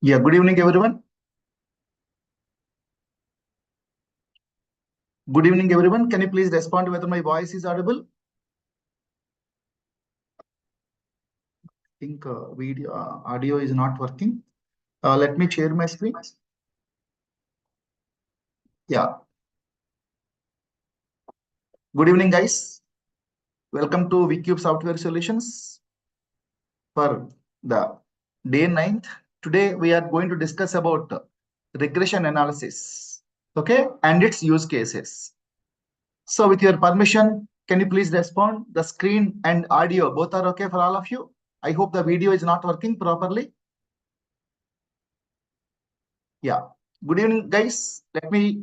Yeah, good evening, everyone. Good evening, everyone. Can you please respond whether my voice is audible? I think video audio is not working. Let me share my screen. Yeah. Good evening, guys. Welcome to Vcube Software Solutions for the day 9th. Today we are going to discuss about regression analysis, okay, and its use cases. So with your permission, can you please respond? The screen and audio both are okay for all of you. I hope the video is not working properly. Yeah. Good evening, guys. Let me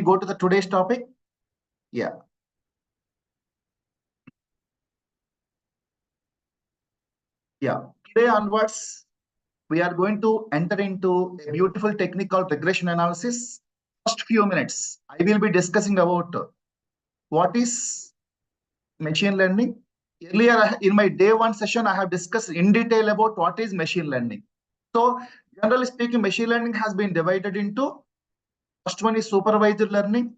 go to the today's topic. Yeah. Yeah. Today onwards, we are going to enter into a beautiful technical regression analysis. First few minutes, I will be discussing about what is machine learning. Earlier in my day one session, I have discussed in detail about what is machine learning. So generally speaking, machine learning has been divided into first one is supervised learning.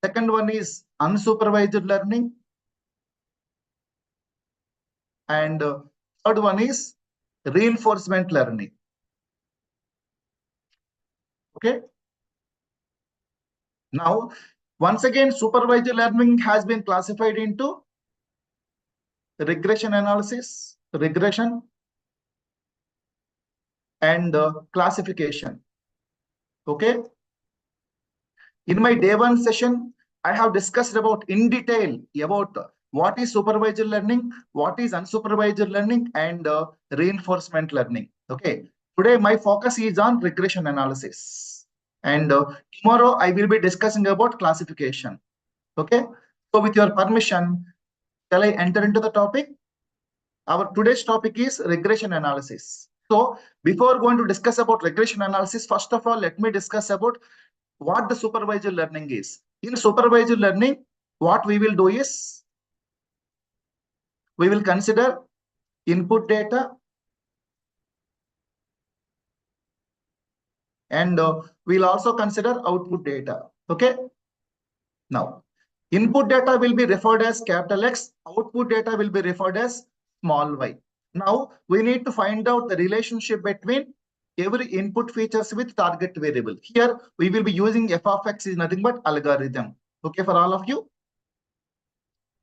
Second one is unsupervised learning. And third one is reinforcement learning. Okay. Now, once again, supervised learning has been classified into regression analysis, regression, and classification. Okay. In my day one session, I have discussed about in detail about what is supervised learning, what is unsupervised learning, and reinforcement learning. Okay. Today, my focus is on regression analysis. And tomorrow, I will be discussing about classification. Okay. So with your permission, shall I enter into the topic? Our today's topic is regression analysis. So before going to discuss about regression analysis, first of all, let me discuss about what the supervised learning is. In supervised learning, what we will do is we will consider input data and we'll also consider output data. Okay. Now, input data will be referred as capital X, output data will be referred as small y. Now, we need to find out the relationship between every input features with target variable. Here, we will be using f of x is nothing but algorithm. Okay, for all of you.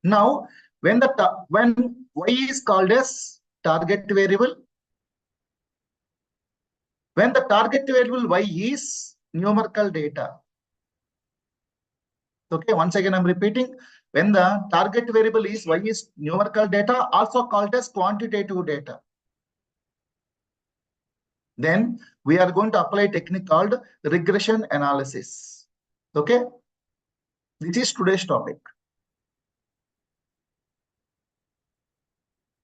Now, when y is called as target variable, when the target variable y is numerical data. Okay, once again, I'm repeating. When the target variable is y is numerical data, also called as quantitative data, then we are going to apply a technique called regression analysis. Okay, this is today's topic.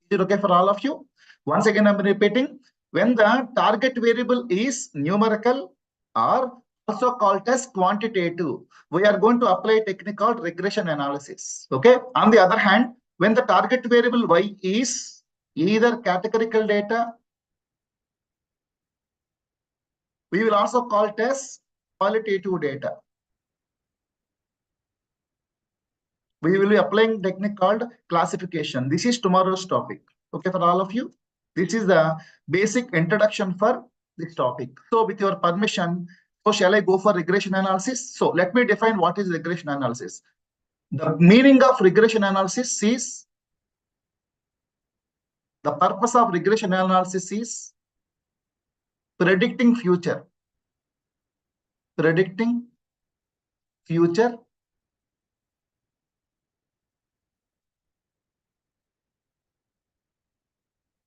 Is it okay for all of you? Once again, I'm repeating. When the target variable is numerical or also called as quantitative, we are going to apply a technique called regression analysis. Okay. On the other hand, when the target variable y is either categorical data, we will also call it as qualitative data. We will be applying technique called classification. This is tomorrow's topic. Okay, for all of you. This is the basic introduction for this topic. So with your permission, so shall I go for regression analysis? So let me define what is regression analysis. The meaning of regression analysis is, the purpose of regression analysis is predicting future. Predicting future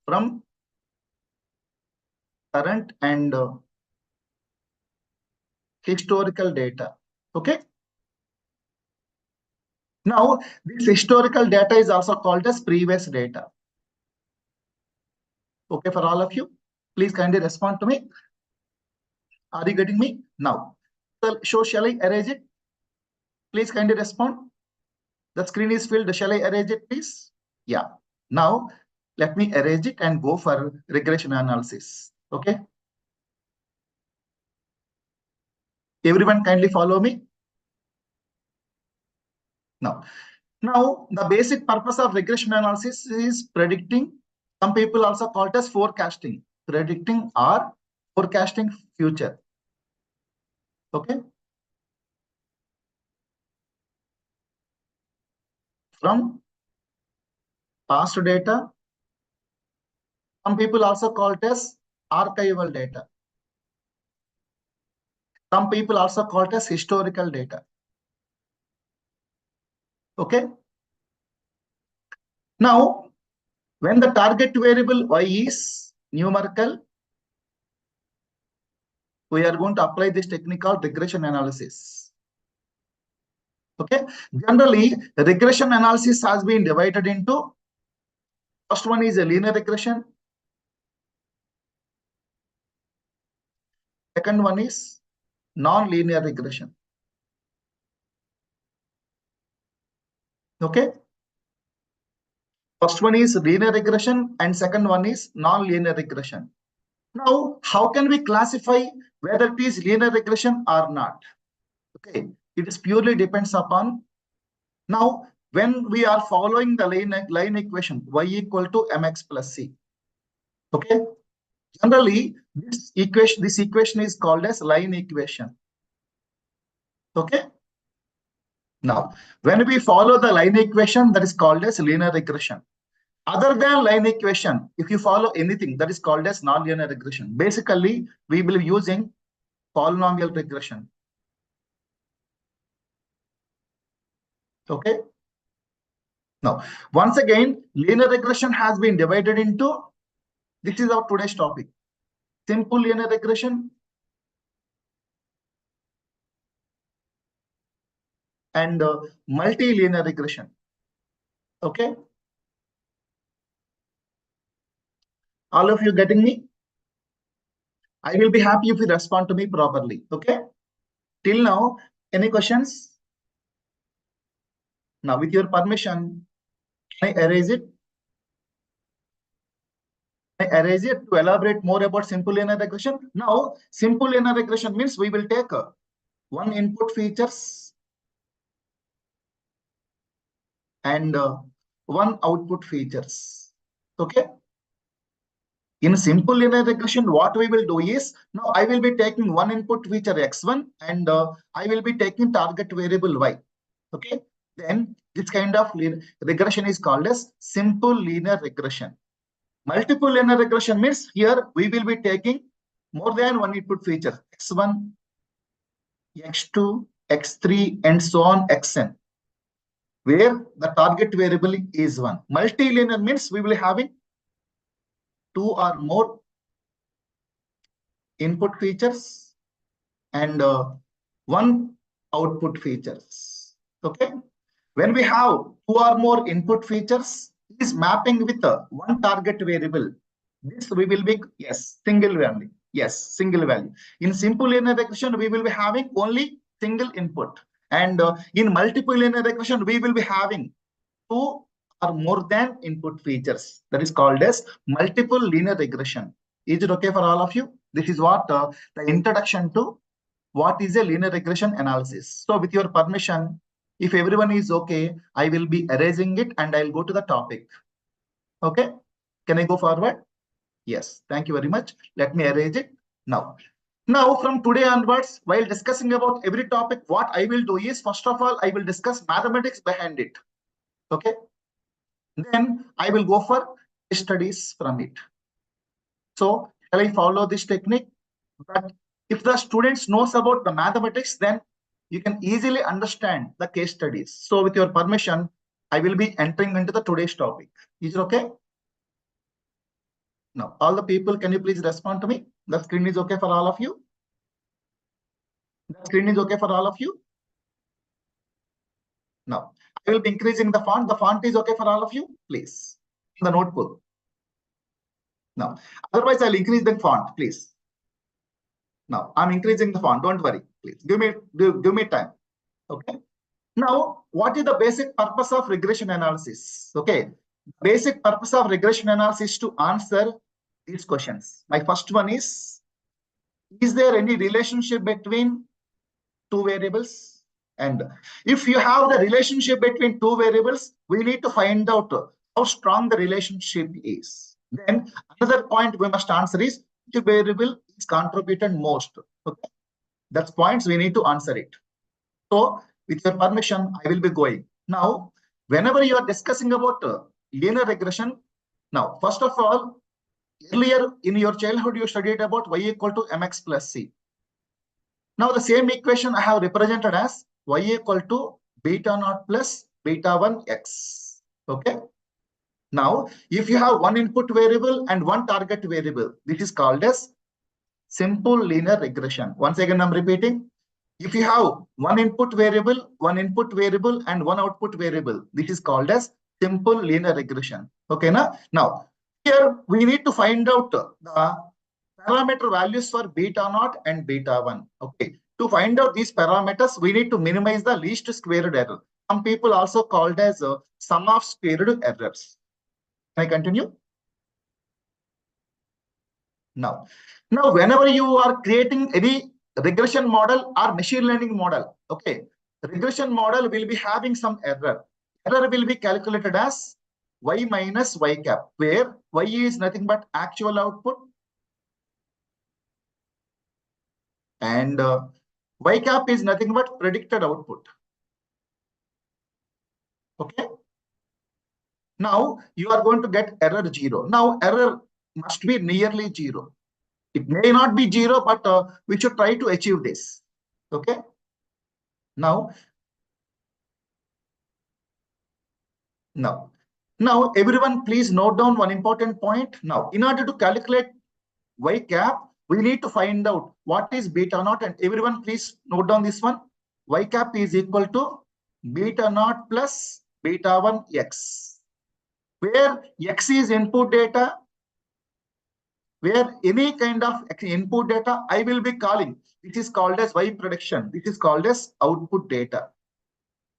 from current and historical data. Okay. Now, this historical data is also called as previous data. Okay, for all of you, please kindly respond to me. Are you getting me? Now, so shall I erase it? Please kindly respond. The screen is filled. Shall I erase it, please? Yeah. Now, Let me erase it and go for regression analysis. Okay. Everyone kindly follow me. Now the basic purpose of regression analysis is predicting. Some people also call it as forecasting, predicting or forecasting future. Okay. From past data, some people also call it as archival data. Some people also call it as historical data. Okay. Now, when the target variable y is numerical, we are going to apply this technique called regression analysis. Okay. Generally, regression analysis has been divided into, first one is a linear regression. Second one is non-linear regression. Okay. First one is linear regression and second one is non-linear regression. Now, how can we classify whether it is linear regression or not? Okay, it is purely depends upon. Now, when we are following the line equation, y equal to mx plus c. Okay, generally this equation is called as line equation. Okay. Now, when we follow the line equation, that is called as linear regression. Other than line equation, if you follow anything, that is called as non-linear regression. Basically, we will be using polynomial regression. Okay. Now, once again, linear regression has been divided into, this is our today's topic, simple linear regression and multi-linear regression. Okay. All of you getting me? I will be happy if you respond to me properly. Okay. Till now, any questions? Now, with your permission, can I erase it? Erase it to elaborate more about simple linear regression. Now, simple linear regression means we will take one input features and one output features. Okay. In simple linear regression, what we will do is, now I will be taking one input feature x1 and I will be taking target variable y. Okay. Then this kind of regression is called as simple linear regression. Multiple linear regression means here we will be taking more than one input feature, x1, x2, x3, and so on, xn, where the target variable is 1. Multilinear means we will be having two or more input features and one output features. Okay. When we have two or more input features, is mapping with one target variable. This we will be, yes, single value. Yes, single value. In simple linear regression, we will be having only single input. And in multiple linear regression, we will be having two or more than input features. That is called as multiple linear regression. Is it okay for all of you? This is what the introduction to what is a linear regression analysis. So with your permission, if everyone is okay, I will be erasing it and I'll go to the topic. Okay. Can I go forward? Yes. Thank you very much. Let me erase it now. Now, from today onwards, while discussing about every topic, what I will do is, first of all, I will discuss mathematics behind it. Okay. Then I will go for studies from it. So shall I follow this technique? But if the students knows about the mathematics, then you can easily understand the case studies. So with your permission, I will be entering into the today's topic. Is it okay? Now, all the people, can you please respond to me? The screen is okay for all of you? The screen is okay for all of you? Now, I will be increasing the font. The font is okay for all of you, please. The notebook. Now, otherwise I'll increase the font, please. Now, I'm increasing the font. Don't worry, please. Give me time. Okay. Now, what is the basic purpose of regression analysis? Okay. Basic purpose of regression analysis to answer these questions. My first one is there any relationship between two variables? And if you have the relationship between two variables, we need to find out how strong the relationship is. Then another point we must answer is which variable is contributed most. Okay, that's points we need to answer it. So with your permission, I will be going. Now, whenever you are discussing about linear regression, now, first of all, earlier in your childhood, you studied about y equal to mx plus c. Now, the same equation I have represented as y equal to beta naught plus beta 1 x. Okay. Now, if you have one input variable and one target variable, this is called as simple linear regression. Once again, I'm repeating. If you have one input variable, and one output variable, this is called as simple linear regression. Okay, now here we need to find out the parameter values for beta naught and beta 1. Okay, to find out these parameters, we need to minimize the least squared error. Some people also called as sum of squared errors. Can I continue? Now, whenever you are creating any regression model or machine learning model, okay, regression model will be having some error. Error will be calculated as y minus y cap, where y is nothing but actual output and y cap is nothing but predicted output. Okay. Now you are going to get error 0. Now error must be nearly 0. It may not be 0, but we should try to achieve this. Okay. Now everyone please note down one important point. Now, in order to calculate y cap, we need to find out what is beta naught, and everyone please note down this one. Y cap is equal to beta naught plus beta 1 x, where x is input data, where any kind of input data I will be calling, this is called as y prediction, this is called as output data.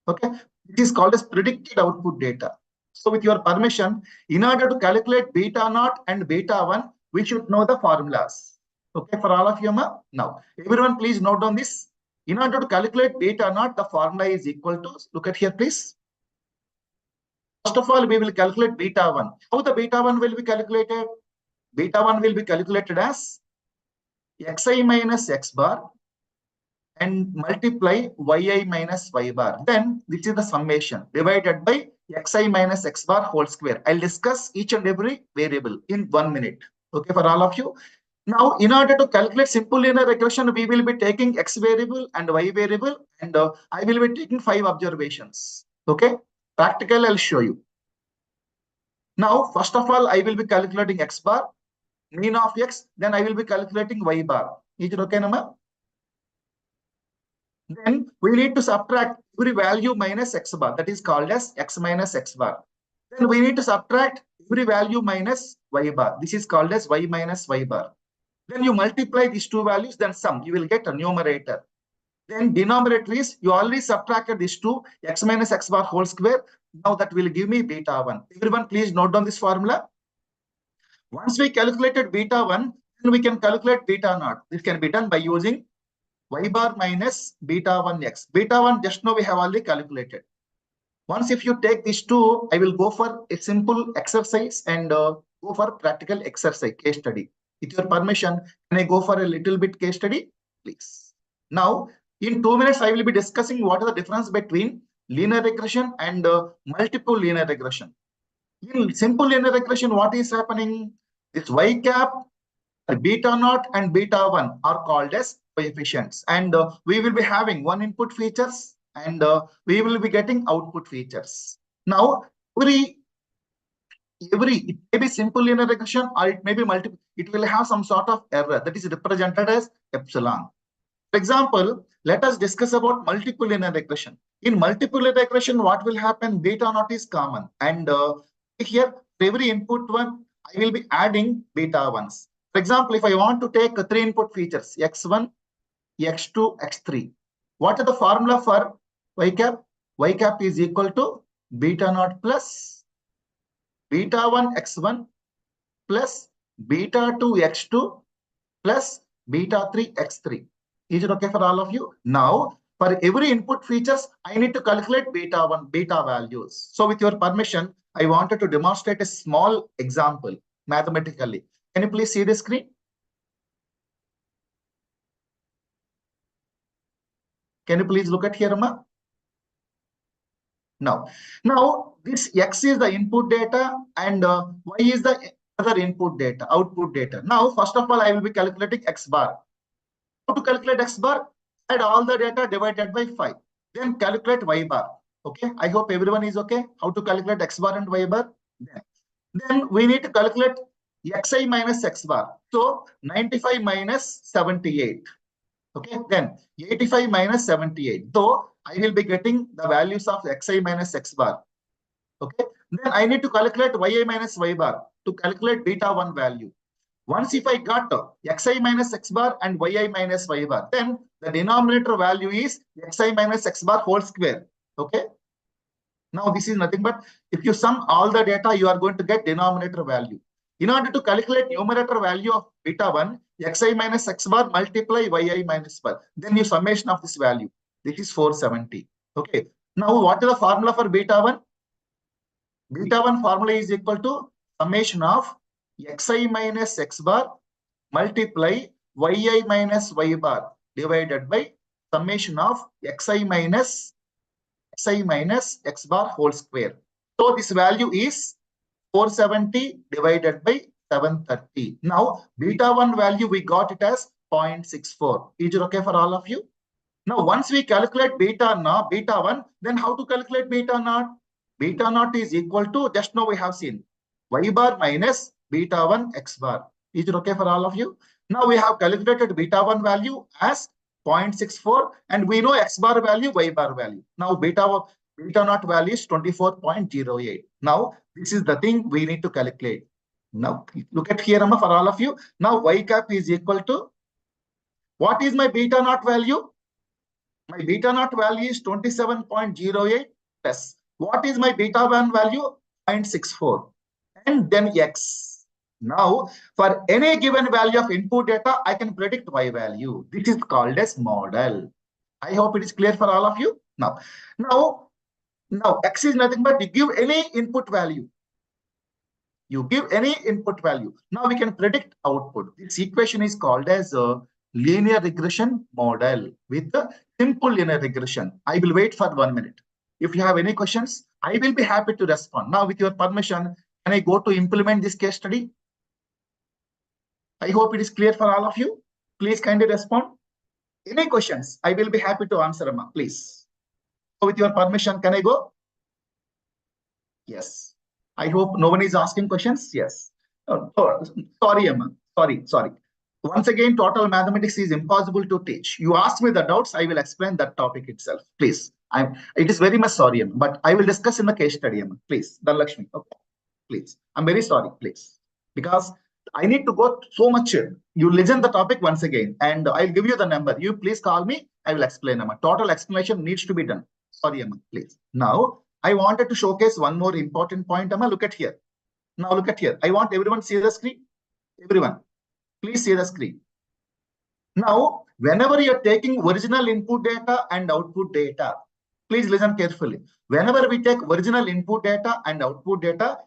Okay, it is called as predicted output data. So with your permission, in order to calculate beta naught and beta 1, we should know the formulas. Okay, for all of you, now everyone please note down this. In order to calculate beta naught, the formula is equal to, look at here please. First of all, we will calculate beta 1. How the beta 1 will be calculated? Beta 1 will be calculated as xi minus x bar and multiply yi minus y bar. Then this is the summation divided by xi minus x bar whole square. I'll discuss each and every variable in 1 minute. Okay, for all of you. Now, in order to calculate simple linear regression, we will be taking x variable and y variable, and I will be taking 5 observations. Okay, practical, I'll show you. Now, first of all, I will be calculating x bar, mean of x, then I will be calculating y bar. Is it okay, Nama? Then we need to subtract every value minus x bar, that is called as x minus x bar. Then we need to subtract every value minus y bar. This is called as y minus y bar. Then you multiply these two values, then sum. You will get a numerator. Then denominator is, you already subtracted these two, x minus x bar whole square. Now that will give me beta 1. Everyone please note down this formula. Once we calculated beta 1, then we can calculate beta naught. This can be done by using y bar minus beta 1 x. Beta 1 just now we have already calculated. Once if you take these two, I will go for a simple exercise and go for practical exercise case study. With your permission, can I go for a little bit case study, please? Now, in 2 minutes, I will be discussing what is the difference between linear regression and multiple linear regression. In simple linear regression, what is happening? This y cap, beta naught and beta 1 are called as coefficients, and we will be having one input features and we will be getting output features. Now, it may be simple linear regression or it may be multiple. It will have some sort of error that is represented as epsilon. For example, let us discuss about multiple linear regression. In multiple linear regression, what will happen? Beta naught is common, and here for every input one, I will be adding beta 1s. For example, if I want to take 3 input features, x1, x2, x3, what is the formula for y cap? Y cap is equal to beta naught plus beta 1 x1 plus beta 2 x2 plus beta 3 x3. Is it okay for all of you? Now, for every input features, I need to calculate beta 1, beta values. So with your permission, I wanted to demonstrate a small example mathematically. Can you please see the screen? Can you please look at here, Amma? Now this X is the input data and Y is the other input data, output data. Now, first of all, I will be calculating X bar. How to calculate X bar? Add all the data divided by 5. Then calculate Y bar. Okay, I hope everyone is okay. How to calculate X bar and Y bar? Then we need to calculate Xi minus X bar. So 95 minus 78. Okay, then 85 minus 78. Though I will be getting the values of Xi minus X bar. Okay, then I need to calculate Yi minus Y bar to calculate beta 1 value. Once if I got Xi minus X bar and Yi minus Y bar, then the denominator value is Xi minus X bar whole square. Okay. Now this is nothing but if you sum all the data, you are going to get denominator value. In order to calculate numerator value of beta 1, Xi minus X bar multiply Yi minus bar. Then you summation of this value. This is 470. Okay. Now what is the formula for beta 1? Beta 1 formula is equal to summation of Xi minus X bar multiply Yi minus Y bar divided by summation of Xi minus X bar whole square. So this value is 470 divided by 730. Now, beta 1 value, we got it as 0.64. Is it okay for all of you? Now, once we calculate beta 1, then how to calculate beta naught? Beta naught is equal to, just now we have seen, Y bar minus beta 1 X bar. Is it okay for all of you? Now, we have calculated beta 1 value as 0.64 and we know X bar value, Y bar value. Now, beta naught value is 24.08. Now, this is the thing we need to calculate. Now, look at here, Amma, for all of you. Now, Y cap is equal to, what is my beta naught value? My beta naught value is 27.08 plus. What is my beta 1 value? 0.64. And then X. Now, for any given value of input data, I can predict Y value. This is called as model. I hope it is clear for all of you. Now, X is nothing but you give any input value. You give any input value. Now we can predict output. This equation is called as a linear regression model with the simple linear regression. I will wait for 1 minute. If you have any questions, I will be happy to respond. Now, with your permission, can I go to implement this case study? I hope it is clear for all of you. Please kindly respond. Any questions? I will be happy to answer, Amma, please. So with your permission, can I go? Yes. I hope no one is asking questions. Yes. Sorry, Amma. Sorry. Once again, total mathematics is impossible to teach. You ask me the doubts, I will explain that topic itself. Please. It is very much sorry, Amma, but I will discuss in the case study, Amma. Please. Dhanlakshmi. Okay. Please. I'm very sorry, please. Because I need to go so much. You listen the topic once again, and I'll give you the number. You please call me. I will explain, Amma. Total explanation needs to be done. Sorry, Amma, please. Now, I wanted to showcase one more important point, Amma. Look at here. Now, look at here. I want everyone to see the screen. Everyone, please see the screen. Now, whenever you're taking original input data and output data, please listen carefully. Whenever we take original input data and output data,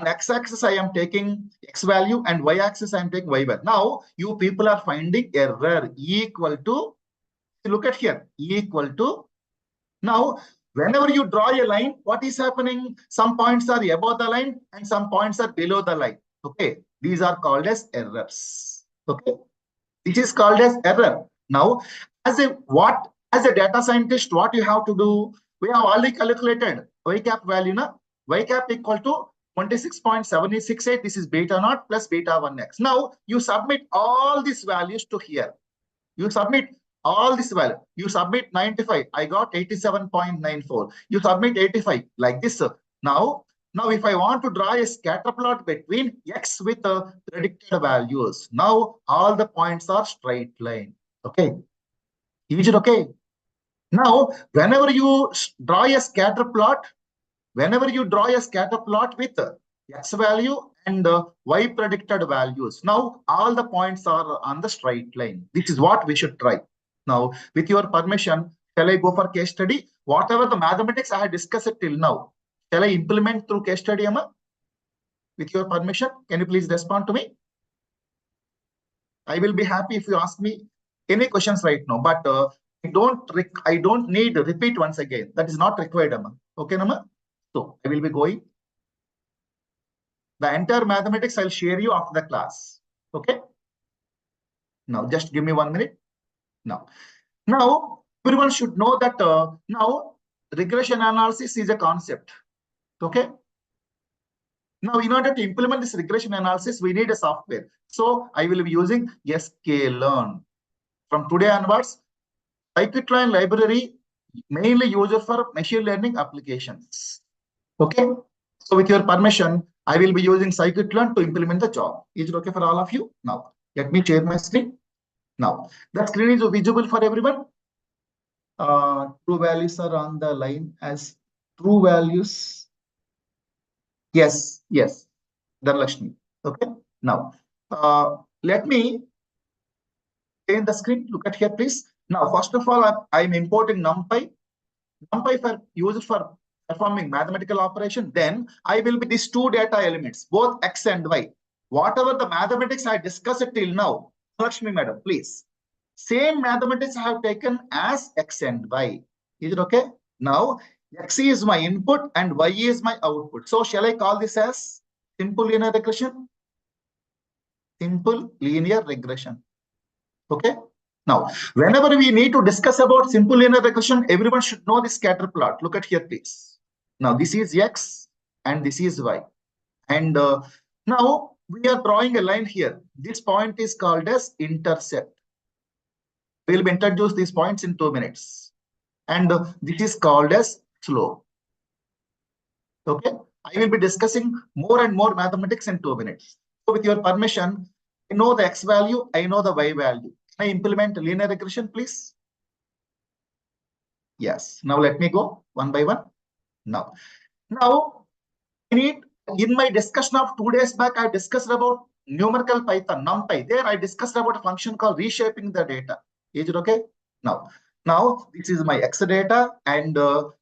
on x-axis I am taking x value and y-axis I am taking y value. Now, you people are finding error equal to, look at here, equal to. Now, whenever you draw a line, what is happening? Some points are above the line and some points are below the line. Okay, these are called as errors. Okay, this is called as error. Now, as a data scientist, what you have to do? We have already calculated y cap value. Y cap equal to 26.768. This is beta naught plus beta 1x. Now, you submit all these values to here. You submit all this value. You submit 95. I got 87.94. You submit 85 like this. Now, if I want to draw a scatter plot between x with predicted values, now all the points are straight line. Okay. Is it okay? Now, whenever you draw a scatter plot with X value and Y predicted values. Now, all the points are on the straight line. This is what we should try. Now, with your permission, shall I go for case study? Whatever the mathematics I have discussed till now, shall I implement through case study, Amma? With your permission, can you please respond to me? I will be happy if you ask me any questions right now, but I don't need to repeat once again. That is not required, Amma. Okay, Amma? So I will be going. The entire mathematics I'll share you after the class. Okay. Now just give me 1 minute. Now everyone should know that now regression analysis is a concept. Okay. Now, in order to implement this regression analysis, we need a software. So I will be using sklearn. From today onwards, scikit-learn library mainly used for machine learning applications. Okay. So with your permission, I will be using scikit-learn to implement the job. Is it okay for all of you? Now, let me share my screen. Now, the screen is visible for everyone. True values are on the line as true values. Yes, yes, Dhanlakshmi. Okay. Now, let me change the screen. Look at here, please. Now, first of all, I'm importing NumPy. NumPy for used for performing mathematical operation. Then I will be these two data elements, both X and Y. Whatever the mathematics I discussed till now, Lakshmi madam, please. Same mathematics I have taken as X and Y. Is it okay? Now, X is my input and Y is my output. So shall I call this as simple linear regression? Simple linear regression. Okay. Now, whenever we need to discuss about simple linear regression, everyone should know this scatter plot. Look at here, please. Now, this is X and this is Y. And now we are drawing a line here. This point is called as intercept. We will introduce these points in 2 minutes. And this is called as slope. Okay. I will be discussing more and more mathematics in 2 minutes. So with your permission, I know the X value, I know the Y value. Can I implement linear regression, please? Yes. Now let me go one by one. Now I need, in my discussion of 2 days back, I discussed about numerical Python, NumPy. There I discussed about a function called reshaping the data. Is it okay? Now this is my X data and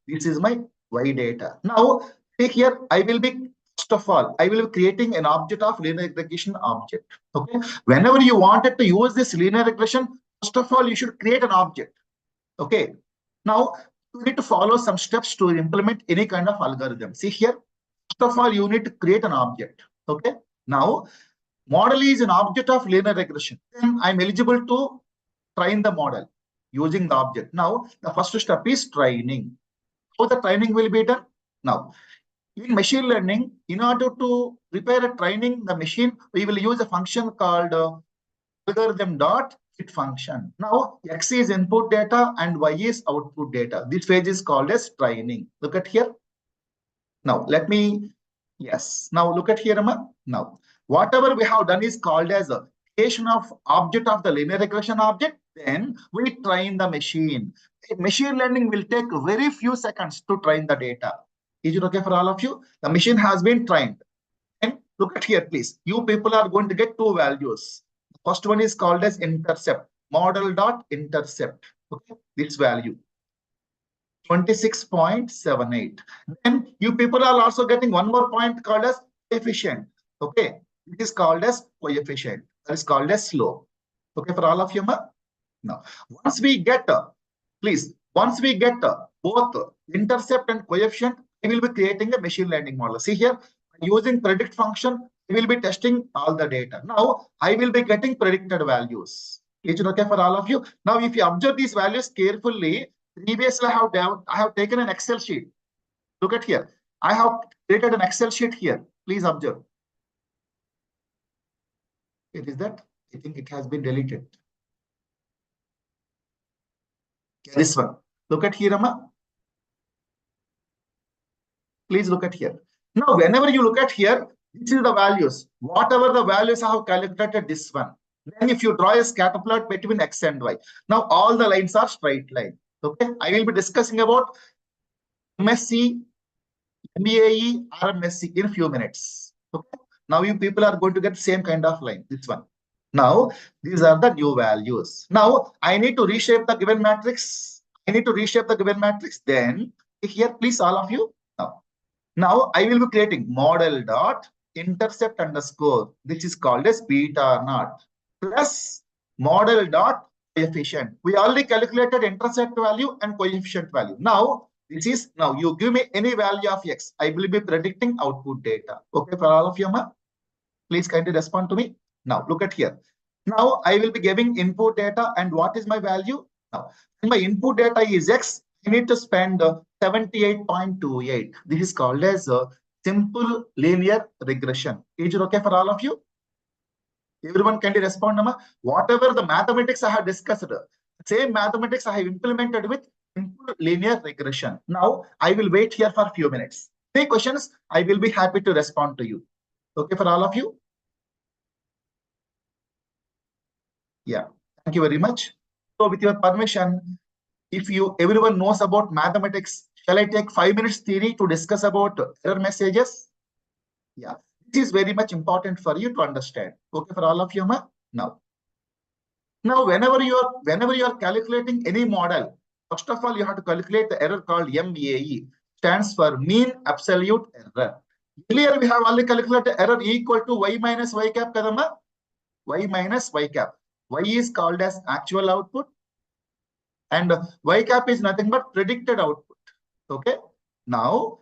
this is my Y data. Now see here, I will be, first of all, I will be creating an object of linear regression object. Okay. Whenever you wanted to use this linear regression, first of all, you should create an object. Okay. Now you need to follow some steps to implement any kind of algorithm. See here, first of all, you need to create an object. Okay. Now, model is an object of linear regression. Then I'm eligible to train the model using the object. Now, the first step is training. How the training will be done? Now, in machine learning, in order to prepare a training the machine, we will use a function called algorithm dot fit function. Now, X is input data and Y is output data. This phase is called as training. Look at here. Now, let me, yes. Now, look at here, Amma. Now, whatever we have done is called as a creation of object of the linear regression object. Then we train the machine. Machine learning will take very few seconds to train the data. Is it okay for all of you? The machine has been trained. And look at here, please. You people are going to get two values. The first one is called as intercept, model dot intercept. Okay, this value. 26.78. Then you people are also getting one more point called as coefficient. Okay, it is called as coefficient. That is called as slope. Okay, for all of you. Now, once we get, please, once we get both intercept and coefficient, we will be creating a machine learning model. See here, using predict function, we will be testing all the data. Now, I will be getting predicted values. Is it okay for all of you? Now, if you observe these values carefully, previously I have taken an Excel sheet. Look at here. I have created an Excel sheet here. Please observe. It is that? I think it has been deleted. This one. Look at here, Amma. Please look at here. Now, whenever you look at here, this is the values. Whatever the values I have calculated, this one. Then if you draw a scatter plot between X and Y. Now, all the lines are straight line. Okay. I will be discussing about MSc, MBAE, RMSc in a few minutes. Okay. Now you people are going to get same kind of line, this one. Now, these are the new values. Now, I need to reshape the given matrix. I need to reshape the given matrix. Then, here, please, all of you. Now I will be creating model dot intercept underscore. This is called as beta naught plus model dot coefficient. We already calculated intercept value and coefficient value. Now, this is now you give me any value of x. I will be predicting output data. Okay, for all of you, ma? Please kindly respond to me. Now, look at here. Now, I will be giving input data, and what is my value? Now, my input data is x. I need to spend 78.28. This is called as a simple linear regression. Is it okay for all of you? Everyone can respond, Nama. Whatever the mathematics I have discussed, same mathematics I have implemented with simple linear regression. Now, I will wait here for a few minutes. Any questions? I will be happy to respond to you. Okay, for all of you? Yeah, thank you very much. So with your permission, if you everyone knows about mathematics, shall I take 5 minutes theory to discuss about error messages? Yeah, this is very much important for you to understand. Okay, for all of you, ma? Now, whenever you are calculating any model, first of all, you have to calculate the error called MAE, stands for mean absolute error. Earlier, we have only calculated error equal to y minus y cap, kadama? Y minus y cap. Y is called as actual output, and y cap is nothing but predicted output. Okay. Now,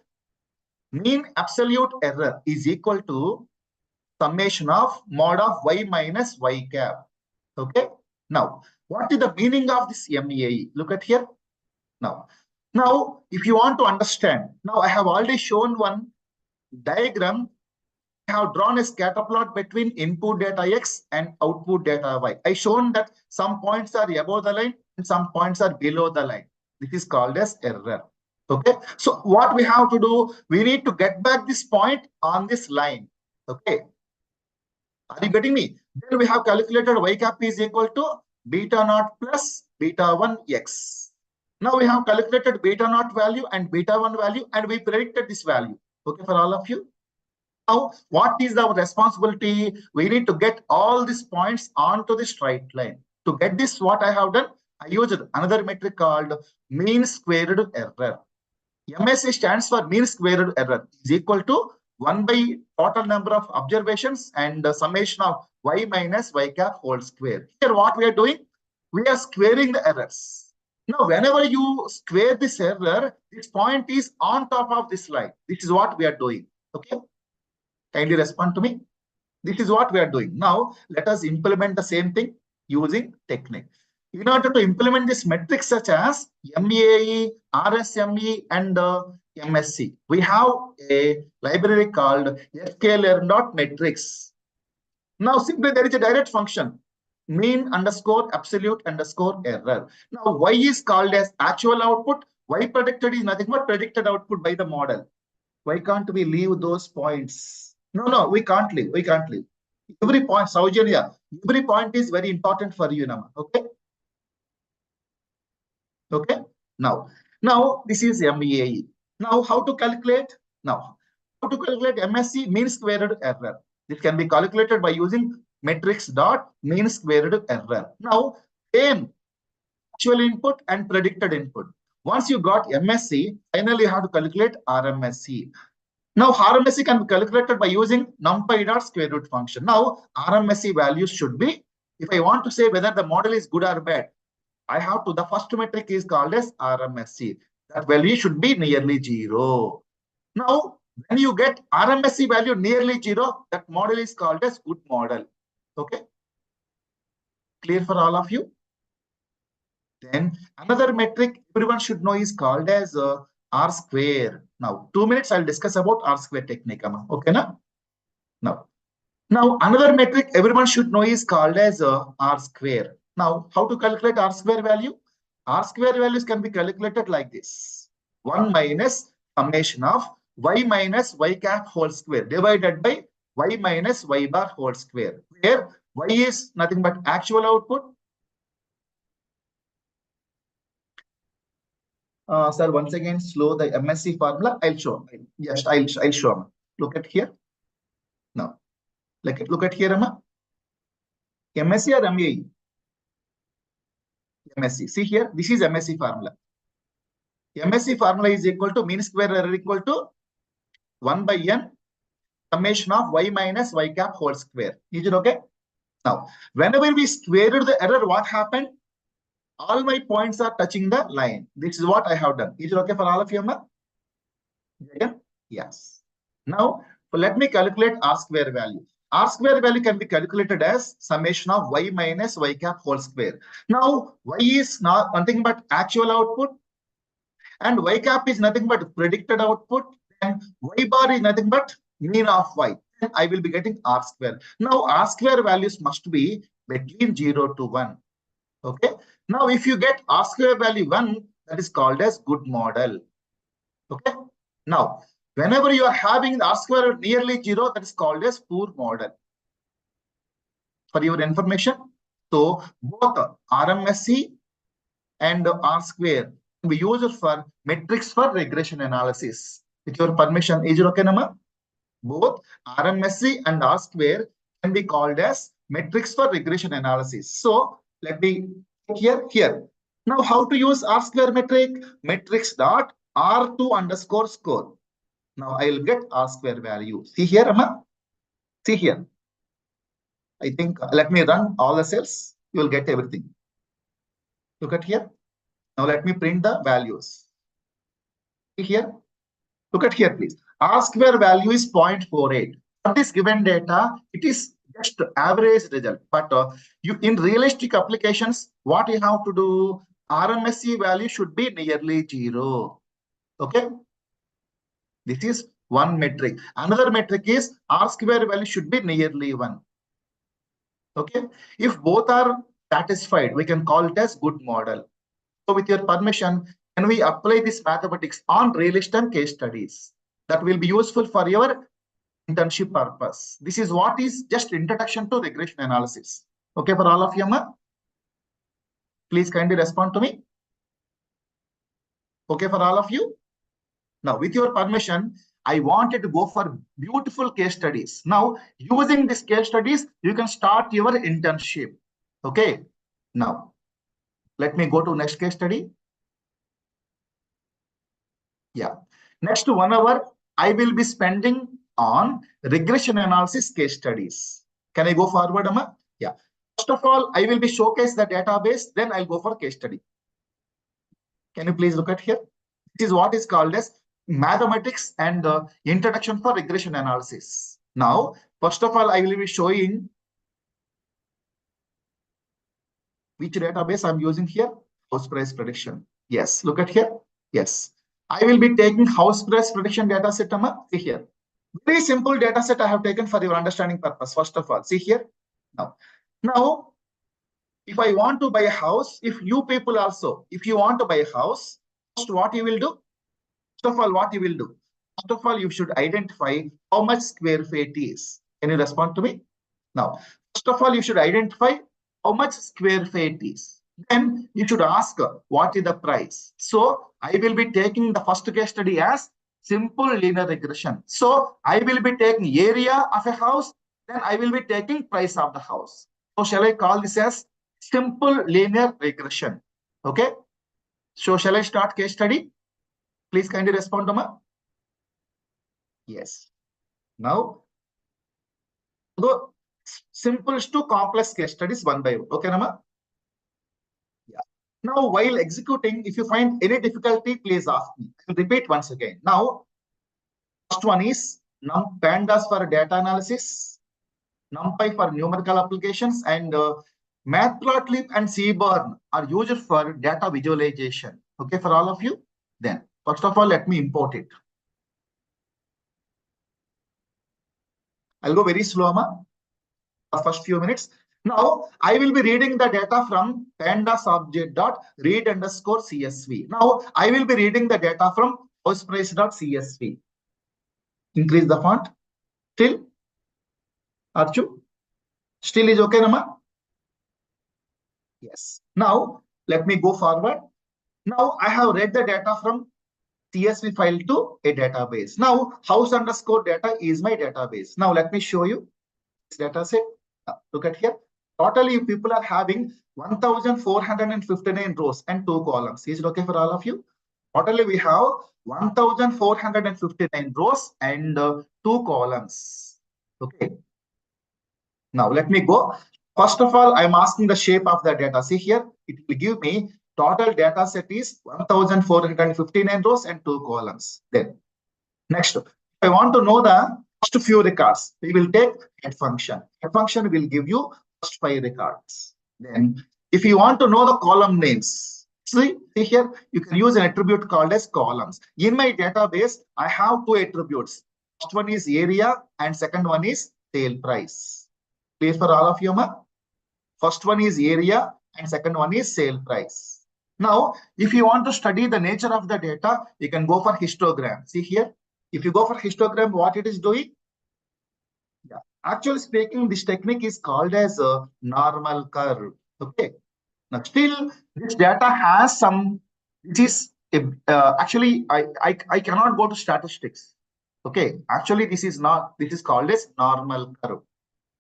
mean absolute error is equal to summation of mod of y minus y cap. Okay. Now, what is the meaning of this MEAE? Look at here. Now, if you want to understand, now I have already shown one diagram. I have drawn a scatter plot between input data X and output data Y. I shown that some points are above the line and some points are below the line. This is called as error. Okay. So what we have to do, we need to get back this point on this line. Okay. Are you getting me? Then we have calculated y cap is equal to beta naught plus beta 1 x. Now we have calculated beta naught value and beta 1 value, and we predicted this value. Okay, for all of you. Now, what is our responsibility? We need to get all these points onto the straight line. To get this, what I have done, I used another metric called mean squared error. MSE stands for mean squared error, is equal to 1 by total number of observations and the summation of y minus y cap whole square. Here, what we are doing, we are squaring the errors. Now, whenever you square this error, this point is on top of this line. This is what we are doing. Okay. Kindly respond to me. This is what we are doing. Now, let us implement the same thing using technique. In order to implement this metrics such as MEAE, RSME, and MSC, we have a library called sklearn.metrics. Now, simply there is a direct function, mean underscore absolute underscore error. Now, Y is called as actual output. Y predicted is nothing but predicted output by the model. Why can't we leave those points? No, we can't leave. We can't leave. Every point, Saujanya, every point is very important for you now. Okay. Okay. Now this is MEAE. Now, how to calculate? Now, how to calculate MSC mean squared error? This can be calculated by using matrix dot mean squared error. Now, same actual input and predicted input. Once you got MSC, finally you have to calculate RMSC. Now, RMSE can be calculated by using numpy dot square root function. Now, RMSE values should be, if I want to say whether the model is good or bad, I have to, the first metric is called as RMSE. That value should be nearly 0. Now, when you get RMSE value nearly 0, that model is called as good model. Okay. Clear for all of you? Then another metric everyone should know is called as R square. Now, 2 minutes I'll discuss about R square technique. Okay, na? Now another metric everyone should know is called as R square. Now, how to calculate R square value? R square values can be calculated like this: 1 minus summation of y minus y cap whole square divided by y minus y bar whole square, where y is nothing but actual output. Sir, once again, slow the MSC formula. I'll show. Yes, I'll show. Look at here. Look at here, Amma. MSc or MAE? MSc. See here, this is MSc formula. MSc formula is equal to mean square error equal to 1 by n summation of y minus y cap whole square. Is it okay? Now, whenever we squared the error, what happened? All my points are touching the line. This is what I have done. Is it okay for all of you, Amma? Yes. Now, let me calculate R square value. R square value can be calculated as summation of y minus y cap whole square. Now, y is not nothing but actual output, and y cap is nothing but predicted output, and y bar is nothing but mean of y. And I will be getting R square. Now, R square values must be between 0 to 1. Okay. Now, if you get R square value 1, that is called as good model. Okay. Now, whenever you are having the R square nearly 0, that is called as poor model. For your information, so both RMSE and R square we use it for metrics for regression analysis. With your permission, is it okay, Nama? Both RMSE and R square can be called as metrics for regression analysis. So let me here. Now, how to use R square metric? Metrics dot R2 underscore score. Now I will get R square value. See here, Amma? See here. I think let me run all the cells. You will get everything. Look at here. Now let me print the values. See here. Look at here, please. R square value is 0.48. For this given data, it is just average result. But you in realistic applications, what you have to do? RMSE value should be nearly 0. Okay. This is one metric. Another metric is R square value should be nearly 1. Okay. If both are satisfied, we can call it as good model. So with your permission, can we apply this mathematics on real-time case studies? That will be useful for your internship purpose. This is what is just introduction to regression analysis. Okay, for all of you, Amma? Please kindly respond to me. Okay, for all of you? Now, with your permission, I wanted to go for beautiful case studies. Now, using these case studies, you can start your internship. Okay. Now, let me go to next case study. Yeah. Next 1 hour, I will be spending on regression analysis case studies. Can I go forward, Amma? Yeah. First of all, I will be showcase the database, then I'll go for case study. Can you please look at here? This is what is called as mathematics and introduction for regression analysis. Now, first of all, I will be showing which database I'm using here. House price prediction. Yes, look at here. Yes, I will be taking house price prediction data set. See here. Very simple data set I have taken for your understanding purpose. First of all, see here. Now, if I want to buy a house, if you people also, if you want to buy a house, first what you will do? First of all, what you will do? First of all, you should identify how much square feet is. Can you respond to me? Now, first of all, you should identify how much square feet is. Then you should ask what is the price. So I will be taking the first case study as simple linear regression. So I will be taking area of a house, then I will be taking price of the house. So shall I call this as simple linear regression? Okay. So shall I start case study? Please kindly respond, Amma. Yes. Now, go simple to complex case studies 1 by 1. Okay, Amma? Yeah. Now, while executing, if you find any difficulty, please ask me. I will repeat once again. Now, first one is pandas for data analysis, NumPy for numerical applications, and Matplotlib and Seaborn are used for data visualization. Okay, for all of you. Then, first of all, let me import it. I'll go very slow, Amma, for first few minutes. Now, I will be reading the data from pandas object.read_CSV. Now, I will be reading the data from houseprice.csv. Increase the font. Still? Archu? Still is okay, Nama? Yes. Now, let me go forward. Now, I have read the data from CSV file to a database. Now, house underscore data is my database. Now, let me show you. data set. Look at here. Totally, people are having 1,459 rows and 2 columns. Is it okay for all of you? Totally, we have 1,459 rows and 2 columns. Okay. Now, let me go. First of all, I'm asking the shape of the data. See here, it will give me total data set is 1,459 rows and 2 columns. Then, next, if I want to know the first few records, we will take head function. Head function will give you first 5 records. Then, if you want to know the column names, see here, you can use an attribute called as columns. In my database, I have 2 attributes. First one is area and second one is sale price. Clear for all of you, ma? First one is area and second one is sale price. Now, if you want to study the nature of the data, you can go for histogram. See here, if you go for histogram, what it is doing? Yeah, actually speaking, this technique is called as a normal curve. Okay. Now, still, this data has some. This is actually I cannot go to statistics. Okay. Actually, this is not. This is called as normal curve.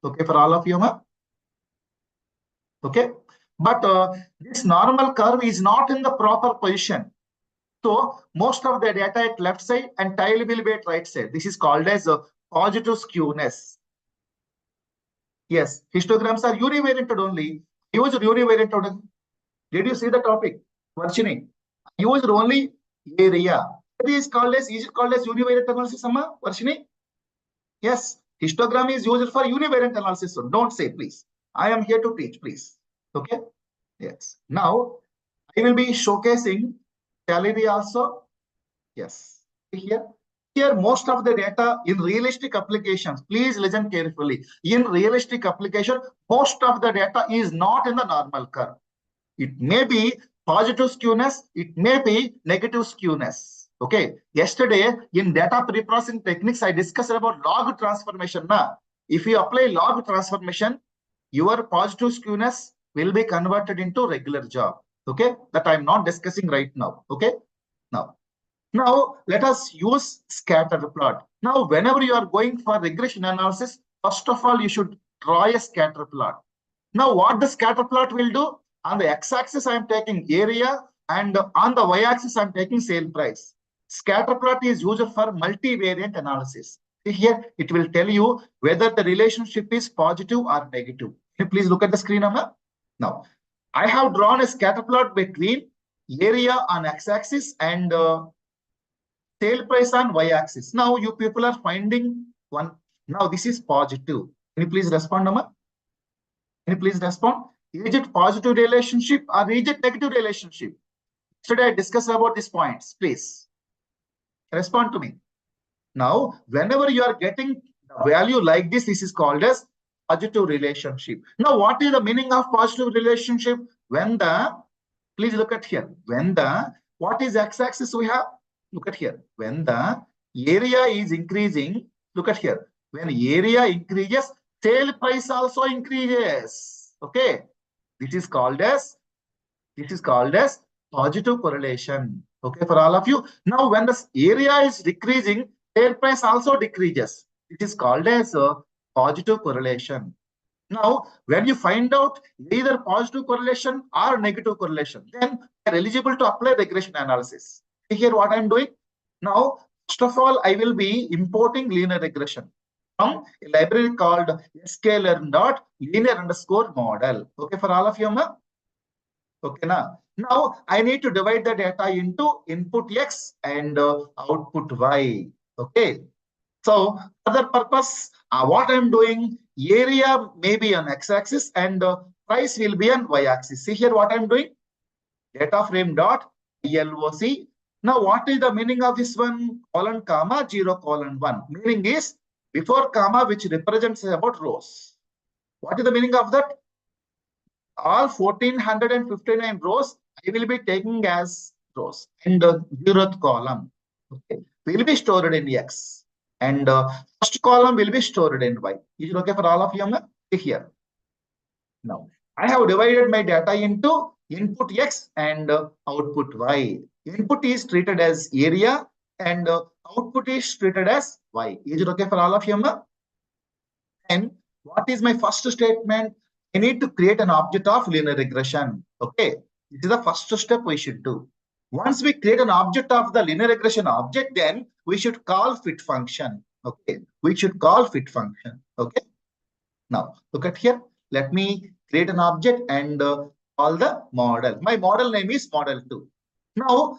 Okay, for all of you, ma? Okay, but this normal curve is not in the proper position. So most of the data at left side and tail will be at right side. This is called as a positive skewness. Yes, histograms are univariant only. Use univariant only. Did you see the topic? Varshini, use only area. Is it called as univariant analysis, Amma? Varshini? Yes, histogram is used for univariant analysis. So don't say, please. I am here to teach, please. Okay. Yes. Now I will be showcasing salary also. Yes. Here. Here, most of the data in realistic applications, please listen carefully. In realistic application, most of the data is not in the normal curve. It may be positive skewness, it may be negative skewness. Okay. Yesterday, in data preprocessing techniques, I discussed about log transformation. Now, if you apply log transformation, your positive skewness will be converted into regular job. Okay, that I'm not discussing right now. Okay, now let us use scatter plot. Now, whenever you are going for regression analysis, first of all, you should draw a scatter plot. Now, what the scatter plot will do? On the x-axis, I am taking area, and on the y-axis, I am taking sale price. Scatter plot is used for multivariate analysis. Here, it will tell you whether the relationship is positive or negative. Can you please look at the screen, Amma? Now, I have drawn a scatter plot between area on x-axis and sale price on y-axis. Now, you people are finding one. Now, this is positive. Can you please respond, Amma? Can you please respond? Is it positive relationship or is it negative relationship? Should I discuss about these points? Please respond to me. Now, whenever you are getting a value like this is called as positive relationship. Now, what is the meaning of positive relationship? When the, please look at here, when the, what is x-axis we have? Look at here. When the area is increasing, look at here. When area increases, sale price also increases. Okay. This is called as positive correlation. Okay, for all of you. Now, when the area is decreasing, sale price also decreases. It is called as a positive correlation. Now, when you find out either positive correlation or negative correlation, then you are eligible to apply regression analysis. See here what I am doing. Now, first of all, I will be importing linear regression from a library called sklearn.linear_model. Okay, for all of you, ma? Okay, now I need to divide the data into input X and output Y. Okay. So for that purpose, what I'm doing, area may be on x-axis and price will be on y-axis. See here what I'm doing, data frame dot LOC. Now what is the meaning of this one? Colon comma 0 colon 1. Meaning is before comma which represents about rows. What is the meaning of that? All 1459 rows I will be taking as rows and the 0th column will be stored in X and first column will be stored in Y. Is it okay for all of you? Here. Now, I have divided my data into input X and output Y. Input is treated as area and output is treated as Y. Is it okay for all of you? And What is my first statement? I need to create an object of linear regression. Okay, this is the first step we should do. Once we create an object of the linear regression object, then we should call fit function. Okay, we should call fit function. Okay, now look at here. Let me create an object and call the model. My model name is model 2. Now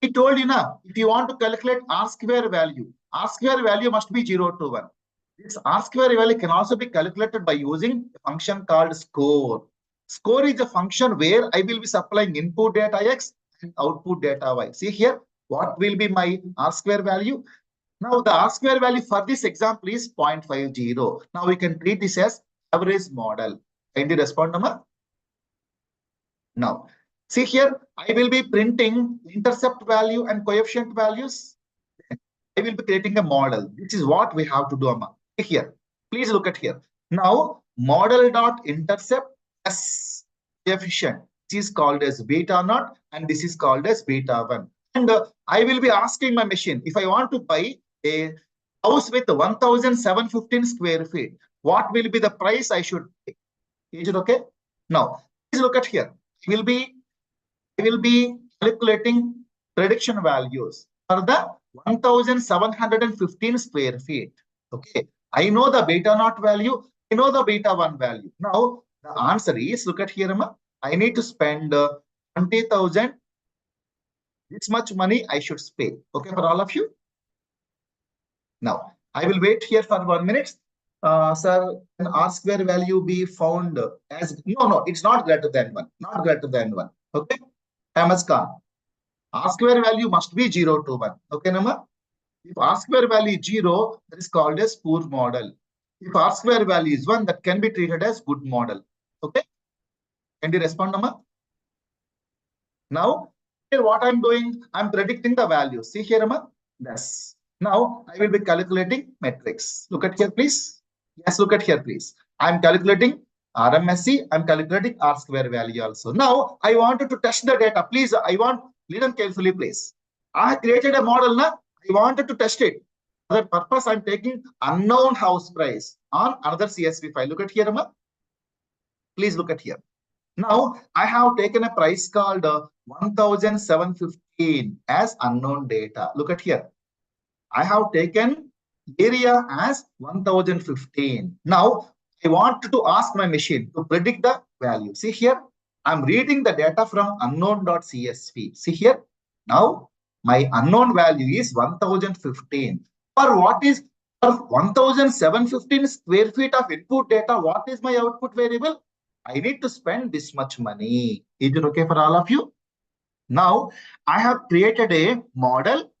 I told you now, if you want to calculate R square value must be 0 to 1. This R square value can also be calculated by using a function called score. Score is a function where I will be supplying input data X and output data Y. See here, what will be my R square value? Now the R square value for this example is 0.50. Now we can treat this as average model. Can you respond, Amma? Now, see here, I will be printing intercept value and coefficient values. I will be creating a model. This is what we have to do, Amma. Here, please look at here. Now, model dot intercept s coefficient. This is called as beta naught, and this is called as beta 1. And I will be asking my machine if I want to buy a house with 1,715 square feet, what will be the price I should pay? Is it okay? Now, please look at here. I will be calculating prediction values for the 1,715 square feet. Okay, I know the beta naught value, I know the beta 1 value. Now, the answer is, look at here, I need to spend 20,000. This much money I should pay. Okay, for all of you. Now, I will wait here for 1 minute. Sir, can R square value be found as, no, it's not greater than 1, not greater than 1. Okay, time has come. R square value must be 0 to 1. Okay, Nama? If R square value is 0, that is called as poor model. If R square value is 1, that can be treated as good model. Okay, can you respond, Nama? Now, here what I'm doing, I'm predicting the value. See here, Nama? Yes. Now, I will be calculating metrics. Look at here, please. Yes, look at here, please. I'm calculating RMSE. I'm calculating R square value also. Now, I wanted to test the data. Please, I want, listen carefully, please. I have created a model now. I wanted to test it. For that purpose, I'm taking unknown house price on another CSV file. Look at here, Amma. Please look at here. Now, I have taken a price called 1,715 as unknown data. Look at here. I have taken area as 1,015. Now, I want to ask my machine to predict the value. See here, I'm reading the data from unknown.csv. See here, now my unknown value is 1,015. For what is, for 1,715 square feet of input data, what is my output variable? I need to spend this much money. Is it okay for all of you? Now, I have created a model.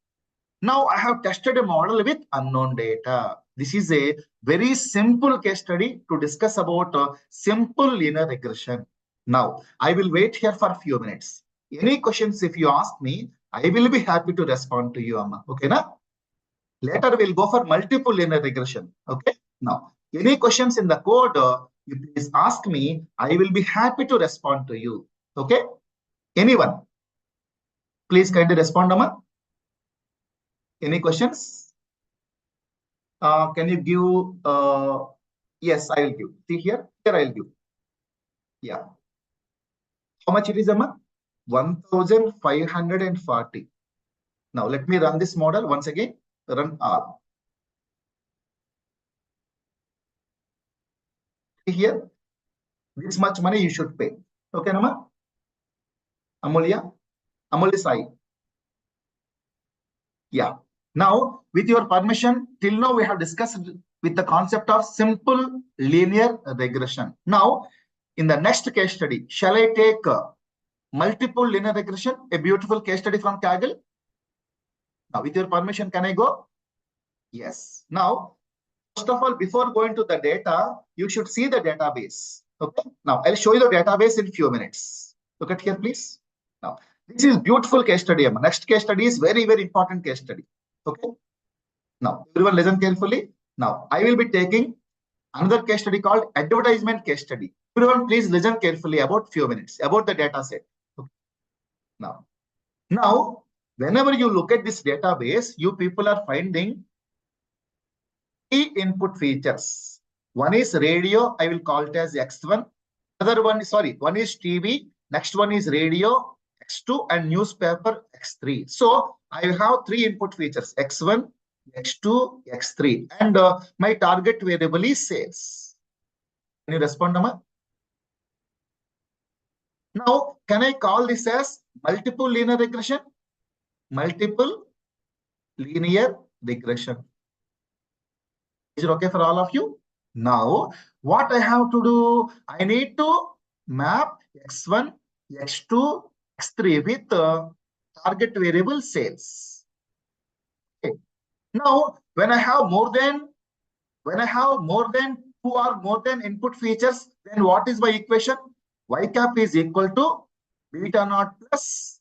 Now I have tested a model with unknown data. This is a very simple case study to discuss about simple linear regression. Now I will wait here for a few minutes. Any questions if you ask me, I will be happy to respond to you, Amma. Okay, na? Later we'll go for multiple linear regression. Okay. Now, any questions in the code, you please ask me. I will be happy to respond to you. Okay. Anyone? Please kindly respond, Amma. Any questions? Can you give? Yes, I will give. See here, here I will give. Yeah. How much it is, Amma? 1,540. Now let me run this model once again. Run R. See here, this much money you should pay. Okay, Amma? Amulya? Amulya Sai. Yeah. Now, with your permission, till now we have discussed with the concept of simple linear regression. Now, in the next case study, shall I take multiple linear regression, a beautiful case study from Kaggle? Now, with your permission, can I go? Yes. Now, first of all, before going to the data, you should see the database. Okay. Now, I'll show you the database in a few minutes. Look at here, please. Now, this is beautiful case study. Next case study is very, very important case study. Okay. Now, everyone listen carefully. Now, I will be taking another case study called advertisement case study. Everyone, please listen carefully about few minutes about the data set. Okay. Now, whenever you look at this database, you people are finding key input features. One is radio, I will call it as X1. Other one, sorry, one is TV. Next one is radio, X2, and newspaper, X3. So I have three input features, X1, X2, X3. And my target variable is sales. Can you respond, Amma? Now, can I call this as multiple linear regression? Multiple linear regression. Is it okay for all of you? Now, what I have to do, I need to map X1, X2, X3 with target variable sales. Okay. Now, when I have more than two or more than input features, then what is my equation? Y cap is equal to beta naught plus